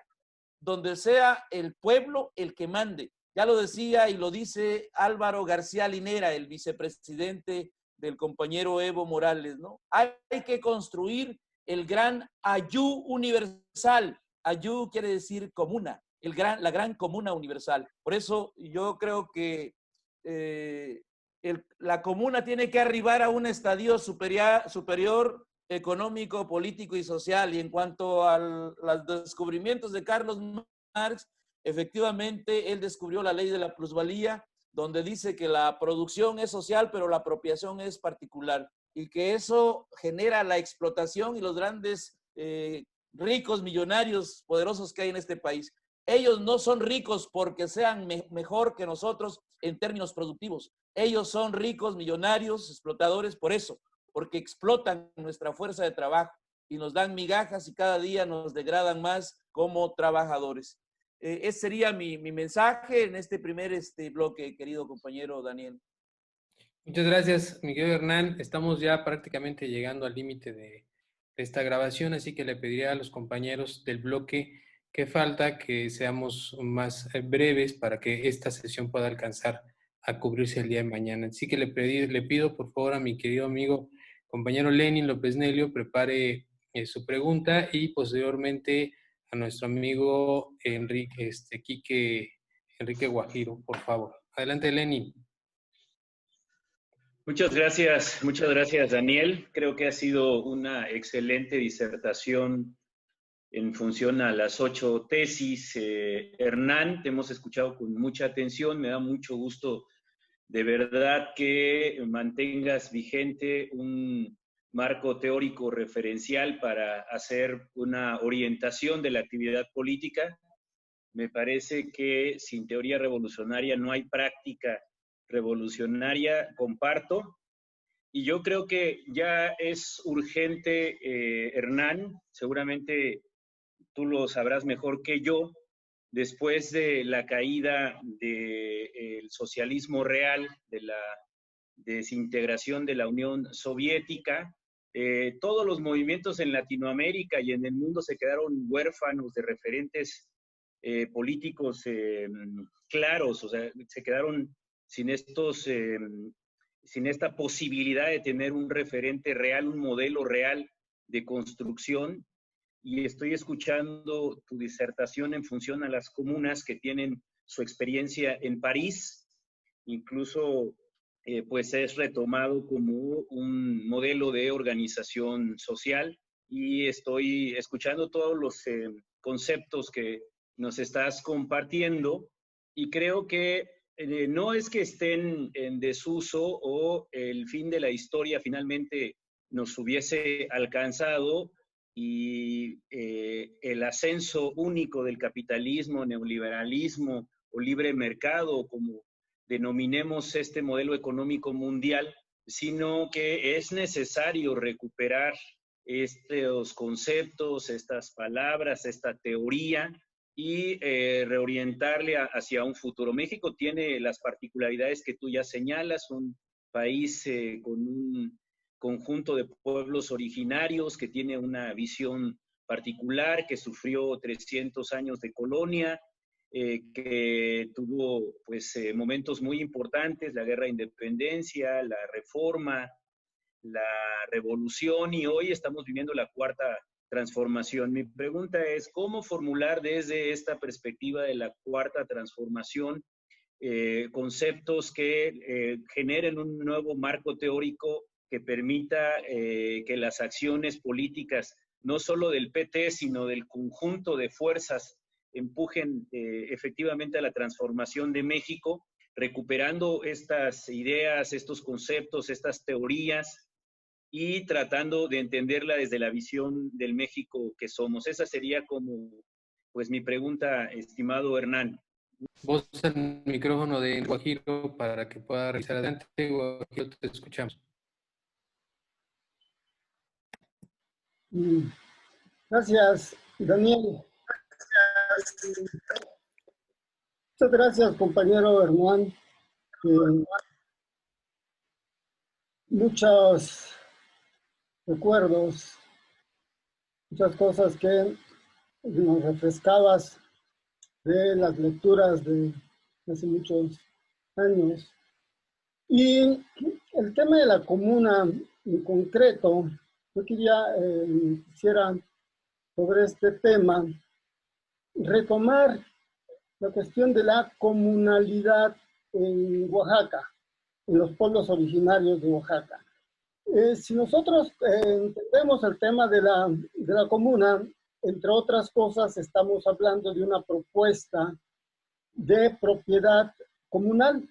donde sea el pueblo el que mande. Ya lo decía y lo dice Álvaro García Linera, el vicepresidente del compañero Evo Morales, ¿no? Hay que construir el gran Ayú universal. Ayú quiere decir comuna, la gran comuna universal. Por eso yo creo que la comuna tiene que arribar a un estadio superior económico, político y social. Y en cuanto a los descubrimientos de Carlos Marx, efectivamente él descubrió la ley de la plusvalía, donde dice que la producción es social, pero la apropiación es particular, y que eso genera la explotación y los grandes ricos, millonarios, poderosos que hay en este país. Ellos no son ricos porque sean mejor que nosotros en términos productivos. Ellos son ricos, millonarios, explotadores por eso, porque explotan nuestra fuerza de trabajo y nos dan migajas y cada día nos degradan más como trabajadores. Ese sería mi mensaje en este primer bloque, querido compañero Daniel. Muchas gracias, Miguel Hernán. Estamos ya prácticamente llegando al límite de esta grabación, así que le pediría a los compañeros del bloque que falta que seamos más breves para que esta sesión pueda alcanzar a cubrirse el día de mañana. Así que le pido por favor a mi querido amigo, compañero Lenin López Nelio, prepare su pregunta y posteriormente a nuestro amigo Enrique Guajiro, por favor. Adelante, Lenin. Muchas gracias, Daniel. Creo que ha sido una excelente disertación en función a las 8 tesis. Hernán, te hemos escuchado con mucha atención. Me da mucho gusto de verdad que mantengas vigente un marco teórico referencial para hacer una orientación de la actividad política. Me parece que sin teoría revolucionaria no hay práctica revolucionaria, comparto. Y yo creo que ya es urgente, Hernán, seguramente tú lo sabrás mejor que yo, después de la caída del socialismo real, de la desintegración de la Unión Soviética, todos los movimientos en Latinoamérica y en el mundo se quedaron huérfanos de referentes políticos claros, o sea, se quedaron sin esta posibilidad de tener un referente real, un modelo real de construcción. Y estoy escuchando tu disertación en función a las comunas que tienen su experiencia en París, incluso pues es retomado como un modelo de organización social, y estoy escuchando todos los conceptos que nos estás compartiendo, y creo que no es que estén en desuso o el fin de la historia finalmente nos hubiese alcanzado y el ascenso único del capitalismo, neoliberalismo o libre mercado, como denominemos este modelo económico mundial, sino que es necesario recuperar estos conceptos, estas palabras, esta teoría, y reorientarle hacia un futuro. México tiene las particularidades que tú ya señalas, un país con un conjunto de pueblos originarios que tiene una visión particular, que sufrió 300 años de colonia, que tuvo pues, momentos muy importantes, la guerra de independencia, la reforma, la revolución, y hoy estamos viviendo la cuarta transformación. Mi pregunta es, ¿cómo formular desde esta perspectiva de la cuarta transformación conceptos que generen un nuevo marco teórico que permita que las acciones políticas, no solo del PT, sino del conjunto de fuerzas, empujen efectivamente a la transformación de México, recuperando estas ideas, estos conceptos, estas teorías, y tratando de entenderla desde la visión del México que somos? Esa sería como, pues, mi pregunta, estimado Hernán. Voz al micrófono de Guajiro para que pueda realizar. Adelante, Guajiro, te escuchamos. Gracias, Daniel. Muchas gracias, compañero Hernán. Muchos recuerdos, muchas cosas que nos refrescabas de las lecturas de hace muchos años. Y el tema de la comuna en concreto, yo quisiera sobre este tema retomar la cuestión de la comunalidad en Oaxaca, en los pueblos originarios de Oaxaca. Si nosotros entendemos el tema de la comuna, entre otras cosas, estamos hablando de una propuesta de propiedad comunal.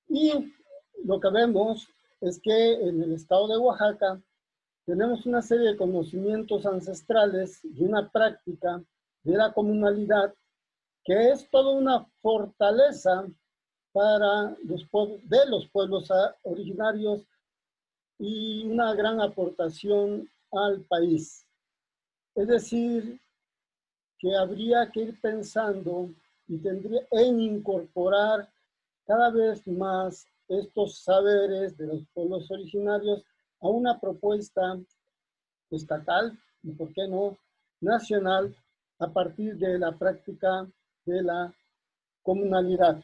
Y lo que vemos es que en el estado de Oaxaca tenemos una serie de conocimientos ancestrales y una práctica de la comunalidad que es toda una fortaleza para los pueblos originarios y una gran aportación al país. Es decir, que habría que ir pensando en incorporar cada vez más estos saberes de los pueblos originarios a una propuesta estatal y, por qué no, nacional, a partir de la práctica de la comunalidad.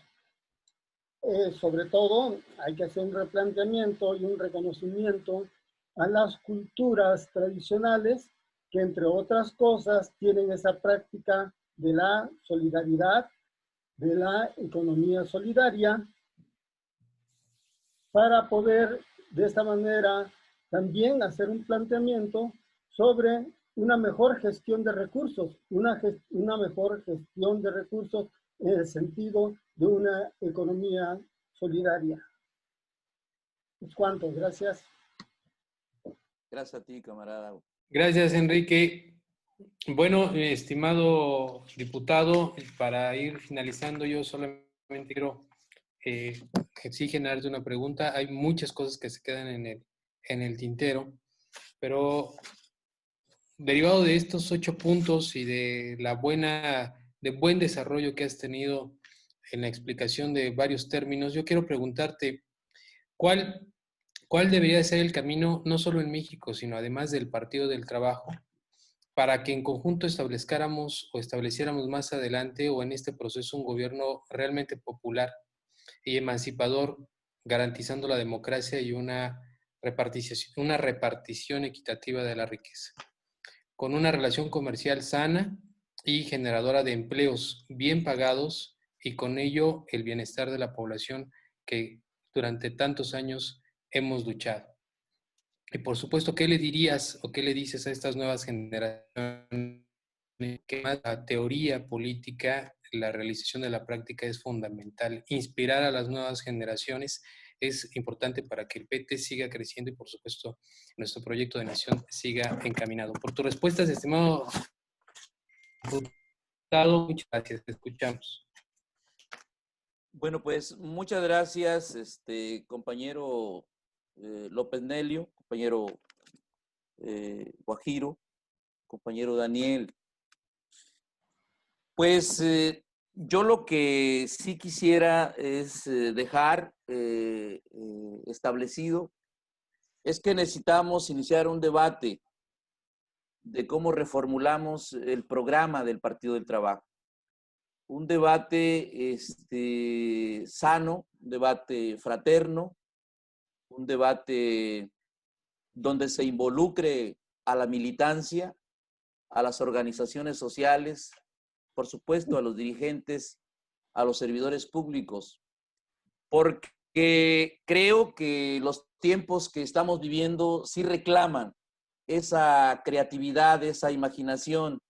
Sobre todo, hay que hacer un replanteamiento y un reconocimiento a las culturas tradicionales que, entre otras cosas, tienen esa práctica de la solidaridad, de la economía solidaria, para poder de esta manera también hacer un planteamiento sobre una mejor gestión de recursos, una mejor gestión de recursos en el sentido de una economía solidaria. Es cuanto, gracias. Gracias a ti, camarada. Gracias, Enrique. Bueno, estimado diputado, para ir finalizando, yo solamente quiero sí generarte una pregunta. Hay muchas cosas que se quedan en el tintero, pero derivado de estos 8 puntos y de buen desarrollo que has tenido en la explicación de varios términos, yo quiero preguntarte, ¿cuál debería ser el camino, no solo en México, sino además del Partido del Trabajo, para que en conjunto estableciéramos más adelante o en este proceso un gobierno realmente popular y emancipador, garantizando la democracia y una repartición equitativa de la riqueza, con una relación comercial sana y generadora de empleos bien pagados y con ello el bienestar de la población que durante tantos años hemos luchado? Y por supuesto, ¿qué le dirías o qué le dices a estas nuevas generaciones? Que la teoría política, la realización de la práctica es fundamental. Inspirar a las nuevas generaciones es importante para que el PT siga creciendo y, por supuesto, nuestro proyecto de nación siga encaminado. Por tus respuestas, estimado diputado, muchas gracias. Te escuchamos. Bueno, pues muchas gracias, compañero López Nelio, compañero Guajiro, compañero Daniel. Pues yo lo que sí quisiera es dejar establecido es que necesitamos iniciar un debate de cómo reformulamos el programa del Partido del Trabajo. Un debate sano, un debate fraterno, un debate donde se involucre a la militancia, a las organizaciones sociales, por supuesto a los dirigentes, a los servidores públicos, porque creo que los tiempos que estamos viviendo sí reclaman esa creatividad, esa imaginación,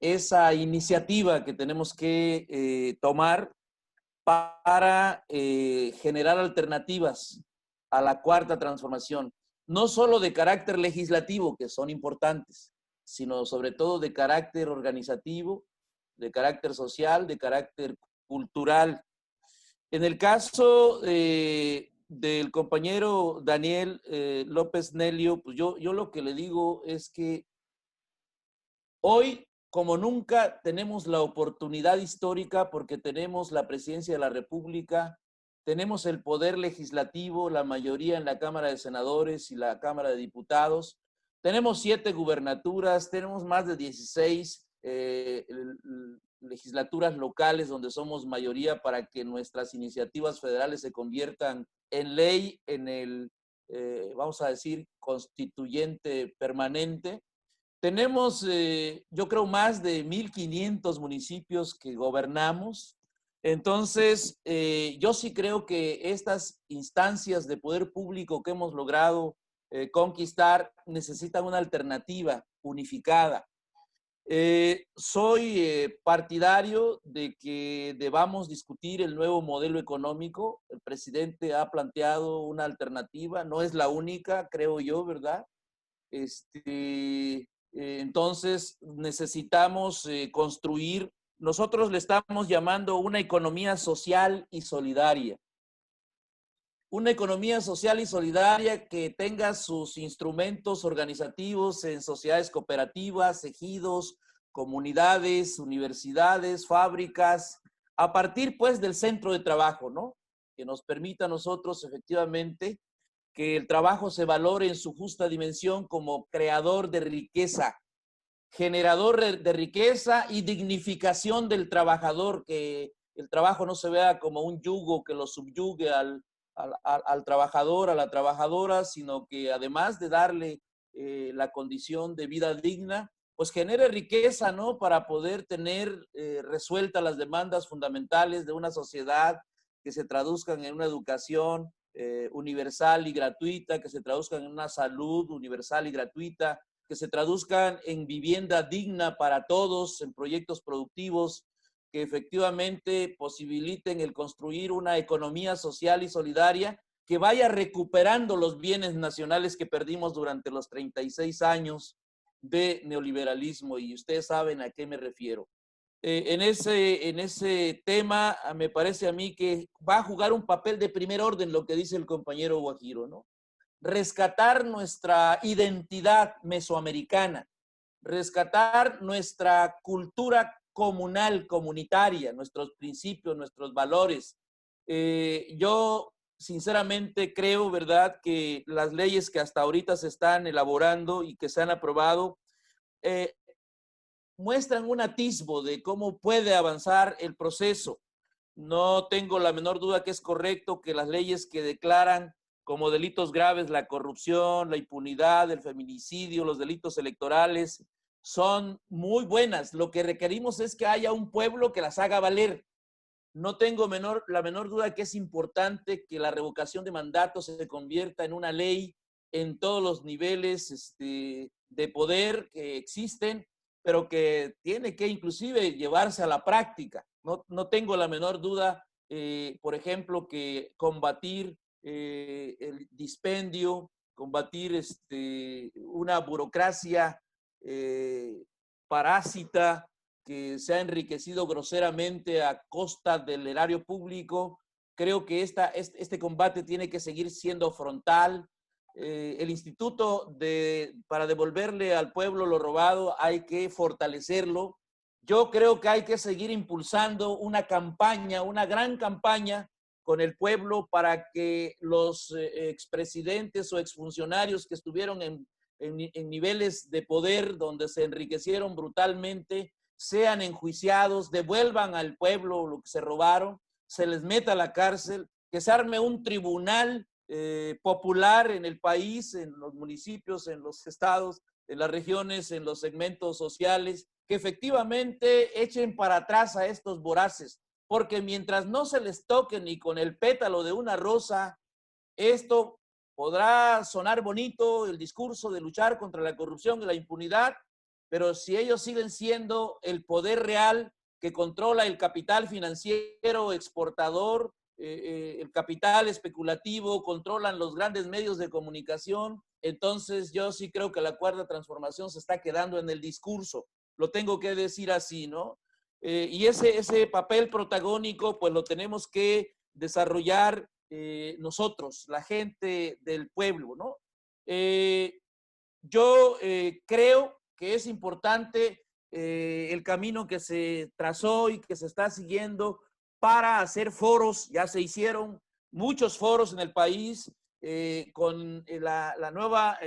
esa iniciativa que tenemos que tomar para generar alternativas a la cuarta transformación, no solo de carácter legislativo, que son importantes, sino sobre todo de carácter organizativo, de carácter social, de carácter cultural. En el caso del compañero Daniel López Nelio, pues yo lo que le digo es que hoy, como nunca, tenemos la oportunidad histórica porque tenemos la presidencia de la República, tenemos el poder legislativo, la mayoría en la Cámara de Senadores y la Cámara de Diputados, tenemos 7 gubernaturas, tenemos más de 16 legislaturas locales donde somos mayoría para que nuestras iniciativas federales se conviertan en ley, en el, vamos a decir, constituyente permanente. Tenemos, yo creo, más de 1,500 municipios que gobernamos. Entonces, yo sí creo que estas instancias de poder público que hemos logrado conquistar necesitan una alternativa unificada. Soy partidario de que debamos discutir el nuevo modelo económico. El presidente ha planteado una alternativa, no es la única, creo yo, ¿verdad? Entonces necesitamos construir, nosotros le estamos llamando una economía social y solidaria. Una economía social y solidaria que tenga sus instrumentos organizativos en sociedades cooperativas, ejidos, comunidades, universidades, fábricas, a partir pues del centro de trabajo, ¿no? Que nos permita a nosotros efectivamente que el trabajo se valore en su justa dimensión como creador de riqueza, generador de riqueza y dignificación del trabajador, que el trabajo no se vea como un yugo que lo subyugue al trabajador, a la trabajadora, sino que además de darle la condición de vida digna, pues genere riqueza, ¿no? Para poder tener resueltas las demandas fundamentales de una sociedad que se traduzcan en una educación universal y gratuita, que se traduzcan en una salud universal y gratuita, que se traduzcan en vivienda digna para todos, en proyectos productivos que efectivamente posibiliten el construir una economía social y solidaria que vaya recuperando los bienes nacionales que perdimos durante los 36 años de neoliberalismo, y ustedes saben a qué me refiero. En ese tema, me parece a mí que va a jugar un papel de primer orden lo que dice el compañero Guajiro, ¿no? Rescatar nuestra identidad mesoamericana, rescatar nuestra cultura comunal, comunitaria, nuestros principios, nuestros valores. Yo sinceramente creo, ¿verdad?, que las leyes que hasta ahorita se están elaborando y que se han aprobado muestran un atisbo de cómo puede avanzar el proceso. No tengo la menor duda que es correcto que las leyes que declaran como delitos graves la corrupción, la impunidad, el feminicidio, los delitos electorales, son muy buenas. Lo que requerimos es que haya un pueblo que las haga valer. No tengo la menor duda que es importante que la revocación de mandatos se convierta en una ley en todos los niveles de poder que existen, pero que tiene que inclusive llevarse a la práctica. No tengo la menor duda, por ejemplo, que combatir el dispendio, combatir una burocracia parásita que se ha enriquecido groseramente a costa del erario público. Creo que este combate tiene que seguir siendo frontal. El instituto para devolverle al pueblo lo robado hay que fortalecerlo. yo creo que hay que seguir impulsando una campaña, una gran campaña con el pueblo para que los expresidentes o exfuncionarios que estuvieron en niveles de poder donde se enriquecieron brutalmente sean enjuiciados, devuelvan al pueblo lo que se robaron, se les meta a la cárcel, que se arme un tribunal popular en el país, en los municipios, en los estados, en las regiones, en los segmentos sociales, que efectivamente echen para atrás a estos voraces, porque mientras no se les toque ni con el pétalo de una rosa, esto podrá sonar bonito, el discurso de luchar contra la corrupción y la impunidad, pero si ellos siguen siendo el poder real que controla el capital financiero exportador, el capital especulativo, controlan los grandes medios de comunicación, entonces yo sí creo que la cuarta transformación se está quedando en el discurso. Lo tengo que decir así, ¿no? Y ese papel protagónico, pues lo tenemos que desarrollar nosotros, la gente del pueblo, ¿no? Yo creo que es importante el camino que se trazó y que se está siguiendo para hacer foros. Ya se hicieron muchos foros en el país con la nueva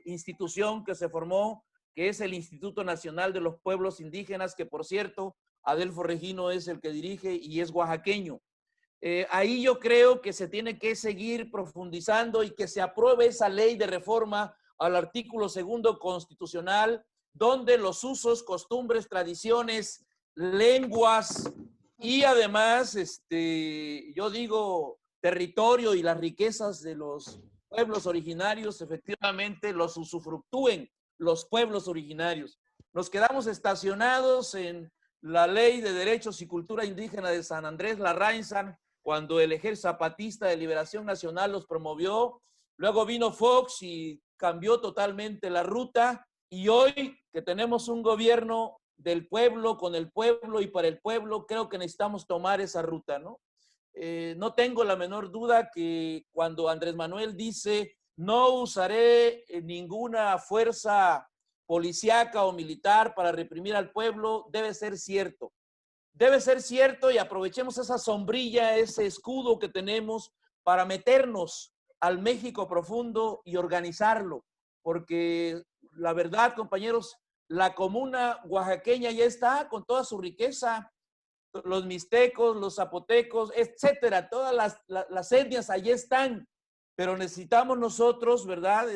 institución que se formó, que es el Instituto Nacional de los Pueblos Indígenas, que por cierto, Adelfo Regino es el que dirige y es oaxaqueño. Ahí yo creo que se tiene que seguir profundizando y que se apruebe esa ley de reforma al artículo 2 constitucional, donde los usos, costumbres, tradiciones, lenguas y además, yo digo, territorio y las riquezas de los pueblos originarios, efectivamente los usufructúen los pueblos originarios. Nos quedamos estacionados en la Ley de Derechos y Cultura Indígena de San Andrés Larrainzan, cuando el Ejército Zapatista de Liberación Nacional los promovió. Luego vino Fox y cambió totalmente la ruta. Y hoy que tenemos un gobierno del pueblo, con el pueblo y para el pueblo, creo que necesitamos tomar esa ruta, ¿no? No tengo la menor duda que cuando Andrés Manuel dice no usaré ninguna fuerza policíaca o militar para reprimir al pueblo, debe ser cierto. Debe ser cierto y aprovechemos esa sombrilla, ese escudo que tenemos para meternos al México profundo y organizarlo. Porque la verdad, compañeros, la comuna oaxaqueña ya está con toda su riqueza, los mixtecos, los zapotecos, etcétera, todas las etnias allí están, pero necesitamos nosotros, ¿verdad?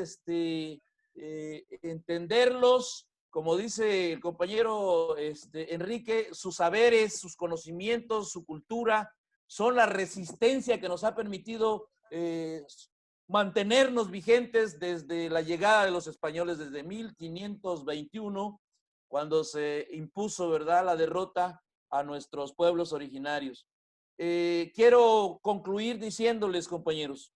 Entenderlos, como dice el compañero Enrique, sus saberes, sus conocimientos, su cultura, son la resistencia que nos ha permitido mantenernos vigentes desde la llegada de los españoles, desde 1521, cuando se impuso, ¿verdad?, la derrota a nuestros pueblos originarios. Quiero concluir diciéndoles, compañeros,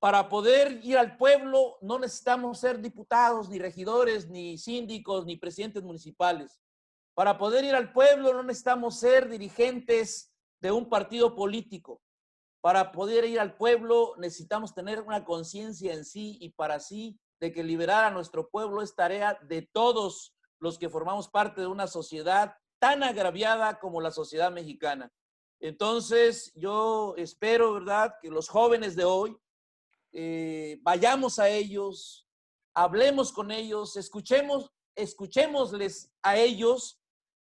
para poder ir al pueblo no necesitamos ser diputados, ni regidores, ni síndicos, ni presidentes municipales. Para poder ir al pueblo no necesitamos ser dirigentes de un partido político. Para poder ir al pueblo necesitamos tener una conciencia en sí y para sí de que liberar a nuestro pueblo es tarea de todos los que formamos parte de una sociedad tan agraviada como la sociedad mexicana. Entonces, yo espero, ¿verdad?, que los jóvenes de hoy vayamos a ellos, hablemos con ellos, escuchémosles a ellos,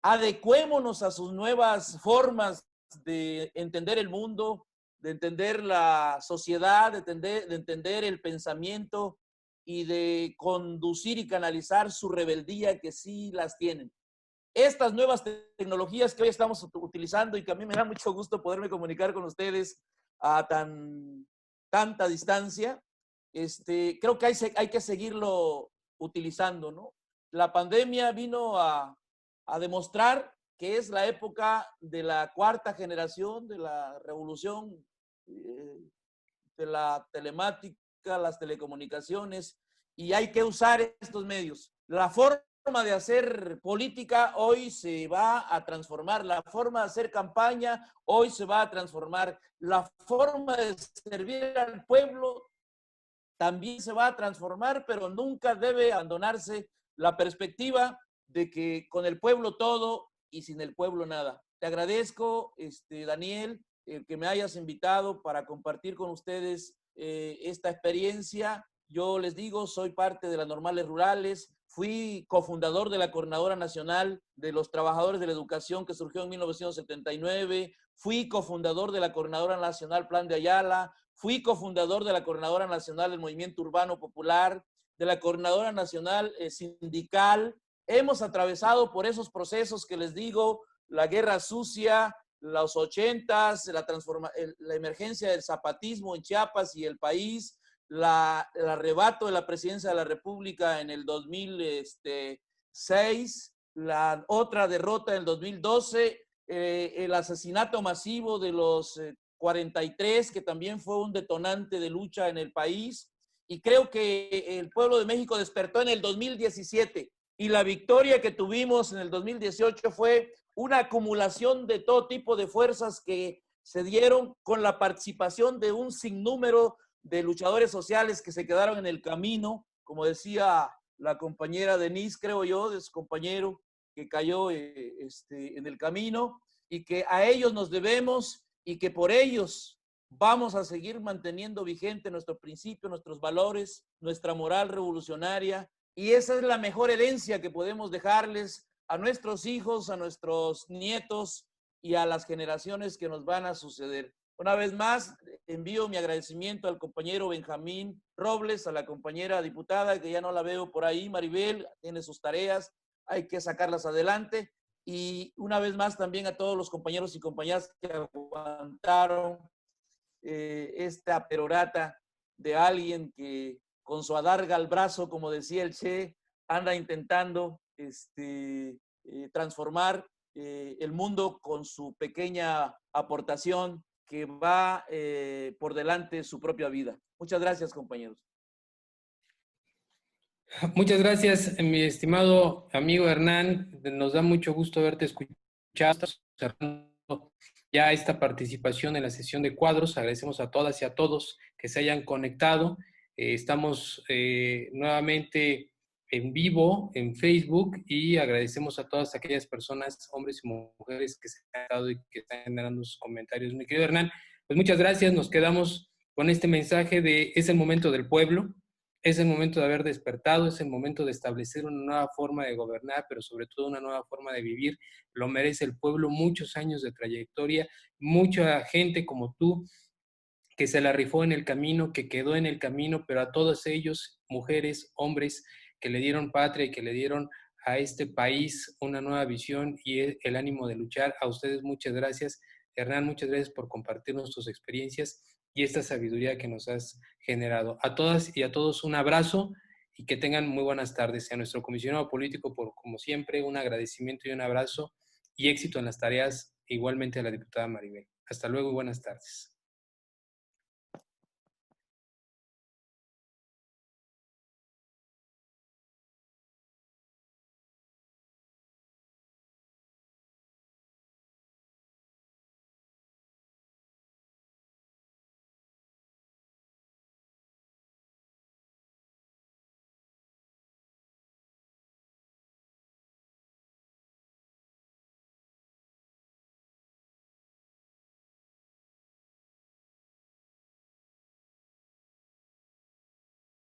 adecuémonos a sus nuevas formas de entender el mundo, de entender la sociedad, de entender el pensamiento y de conducir y canalizar su rebeldía, que sí las tienen. Estas nuevas tecnologías que hoy estamos utilizando y que a mí me da mucho gusto poderme comunicar con ustedes a tanta distancia, creo que hay que seguirlo utilizando, ¿no? La pandemia vino a demostrar que es la época de la cuarta generación, de la revolución de la telemática, las telecomunicaciones, y hay que usar estos medios. La forma de hacer política hoy se va a transformar, la forma de hacer campaña hoy se va a transformar, la forma de servir al pueblo también se va a transformar, pero nunca debe abandonarse la perspectiva de que con el pueblo todo y sin el pueblo nada. Te agradezco, Daniel, que me hayas invitado para compartir con ustedes esta experiencia. Yo les digo, soy parte de las Normales Rurales, fui cofundador de la Coordinadora Nacional de los Trabajadores de la Educación que surgió en 1979, fui cofundador de la Coordinadora Nacional Plan de Ayala, fui cofundador de la Coordinadora Nacional del Movimiento Urbano Popular, de la Coordinadora Nacional Sindical. Hemos atravesado por esos procesos que les digo, la guerra sucia, los 80s, la emergencia del zapatismo en Chiapas y el país, el arrebato de la presidencia de la República en el 2006, la otra derrota en el 2012, el asesinato masivo de los 43, que también fue un detonante de lucha en el país. Y creo que el pueblo de México despertó en el 2017 y la victoria que tuvimos en el 2018 fue una acumulación de todo tipo de fuerzas que se dieron con la participación de un sinnúmero de luchadores sociales que se quedaron en el camino, como decía la compañera Denise, creo yo, de su compañero que cayó en el camino, y que a ellos nos debemos y que por ellos vamos a seguir manteniendo vigente nuestro principio, nuestros valores, nuestra moral revolucionaria, y esa es la mejor herencia que podemos dejarles a nuestros hijos, a nuestros nietos y a las generaciones que nos van a suceder. Una vez más, envío mi agradecimiento al compañero Benjamín Robles, a la compañera diputada, que ya no la veo por ahí, Maribel, tiene sus tareas, hay que sacarlas adelante. Y una vez más también a todos los compañeros y compañeras que aguantaron esta perorata de alguien que con su adarga al brazo, como decía el Che, anda intentando transformar el mundo con su pequeña aportación que va por delante su propia vida. Muchas gracias, compañeros. Muchas gracias, mi estimado amigo Hernán. Nos da mucho gusto haberte escuchado. Estamos cerrando ya esta participación en la sesión de cuadros. Agradecemos a todas y a todos que se hayan conectado. Estamos nuevamente en vivo en Facebook y agradecemos a todas aquellas personas, hombres y mujeres que se han dado y que están generando sus comentarios. Mi querido Hernán, pues muchas gracias. Nos quedamos con este mensaje de es el momento del pueblo. Es el momento de haber despertado, es el momento de establecer una nueva forma de gobernar, pero sobre todo una nueva forma de vivir. Lo merece el pueblo, muchos años de trayectoria, mucha gente como tú que se la rifó en el camino, que quedó en el camino, pero a todos ellos, mujeres, hombres, que le dieron patria y que le dieron a este país una nueva visión y el ánimo de luchar. A ustedes muchas gracias. Hernán, muchas gracias por compartirnos tus experiencias y esta sabiduría que nos has generado. A todas y a todos un abrazo y que tengan muy buenas tardes. A nuestro comisionado político, por como siempre, un agradecimiento y un abrazo y éxito en las tareas, igualmente a la diputada Maribel. Hasta luego y buenas tardes.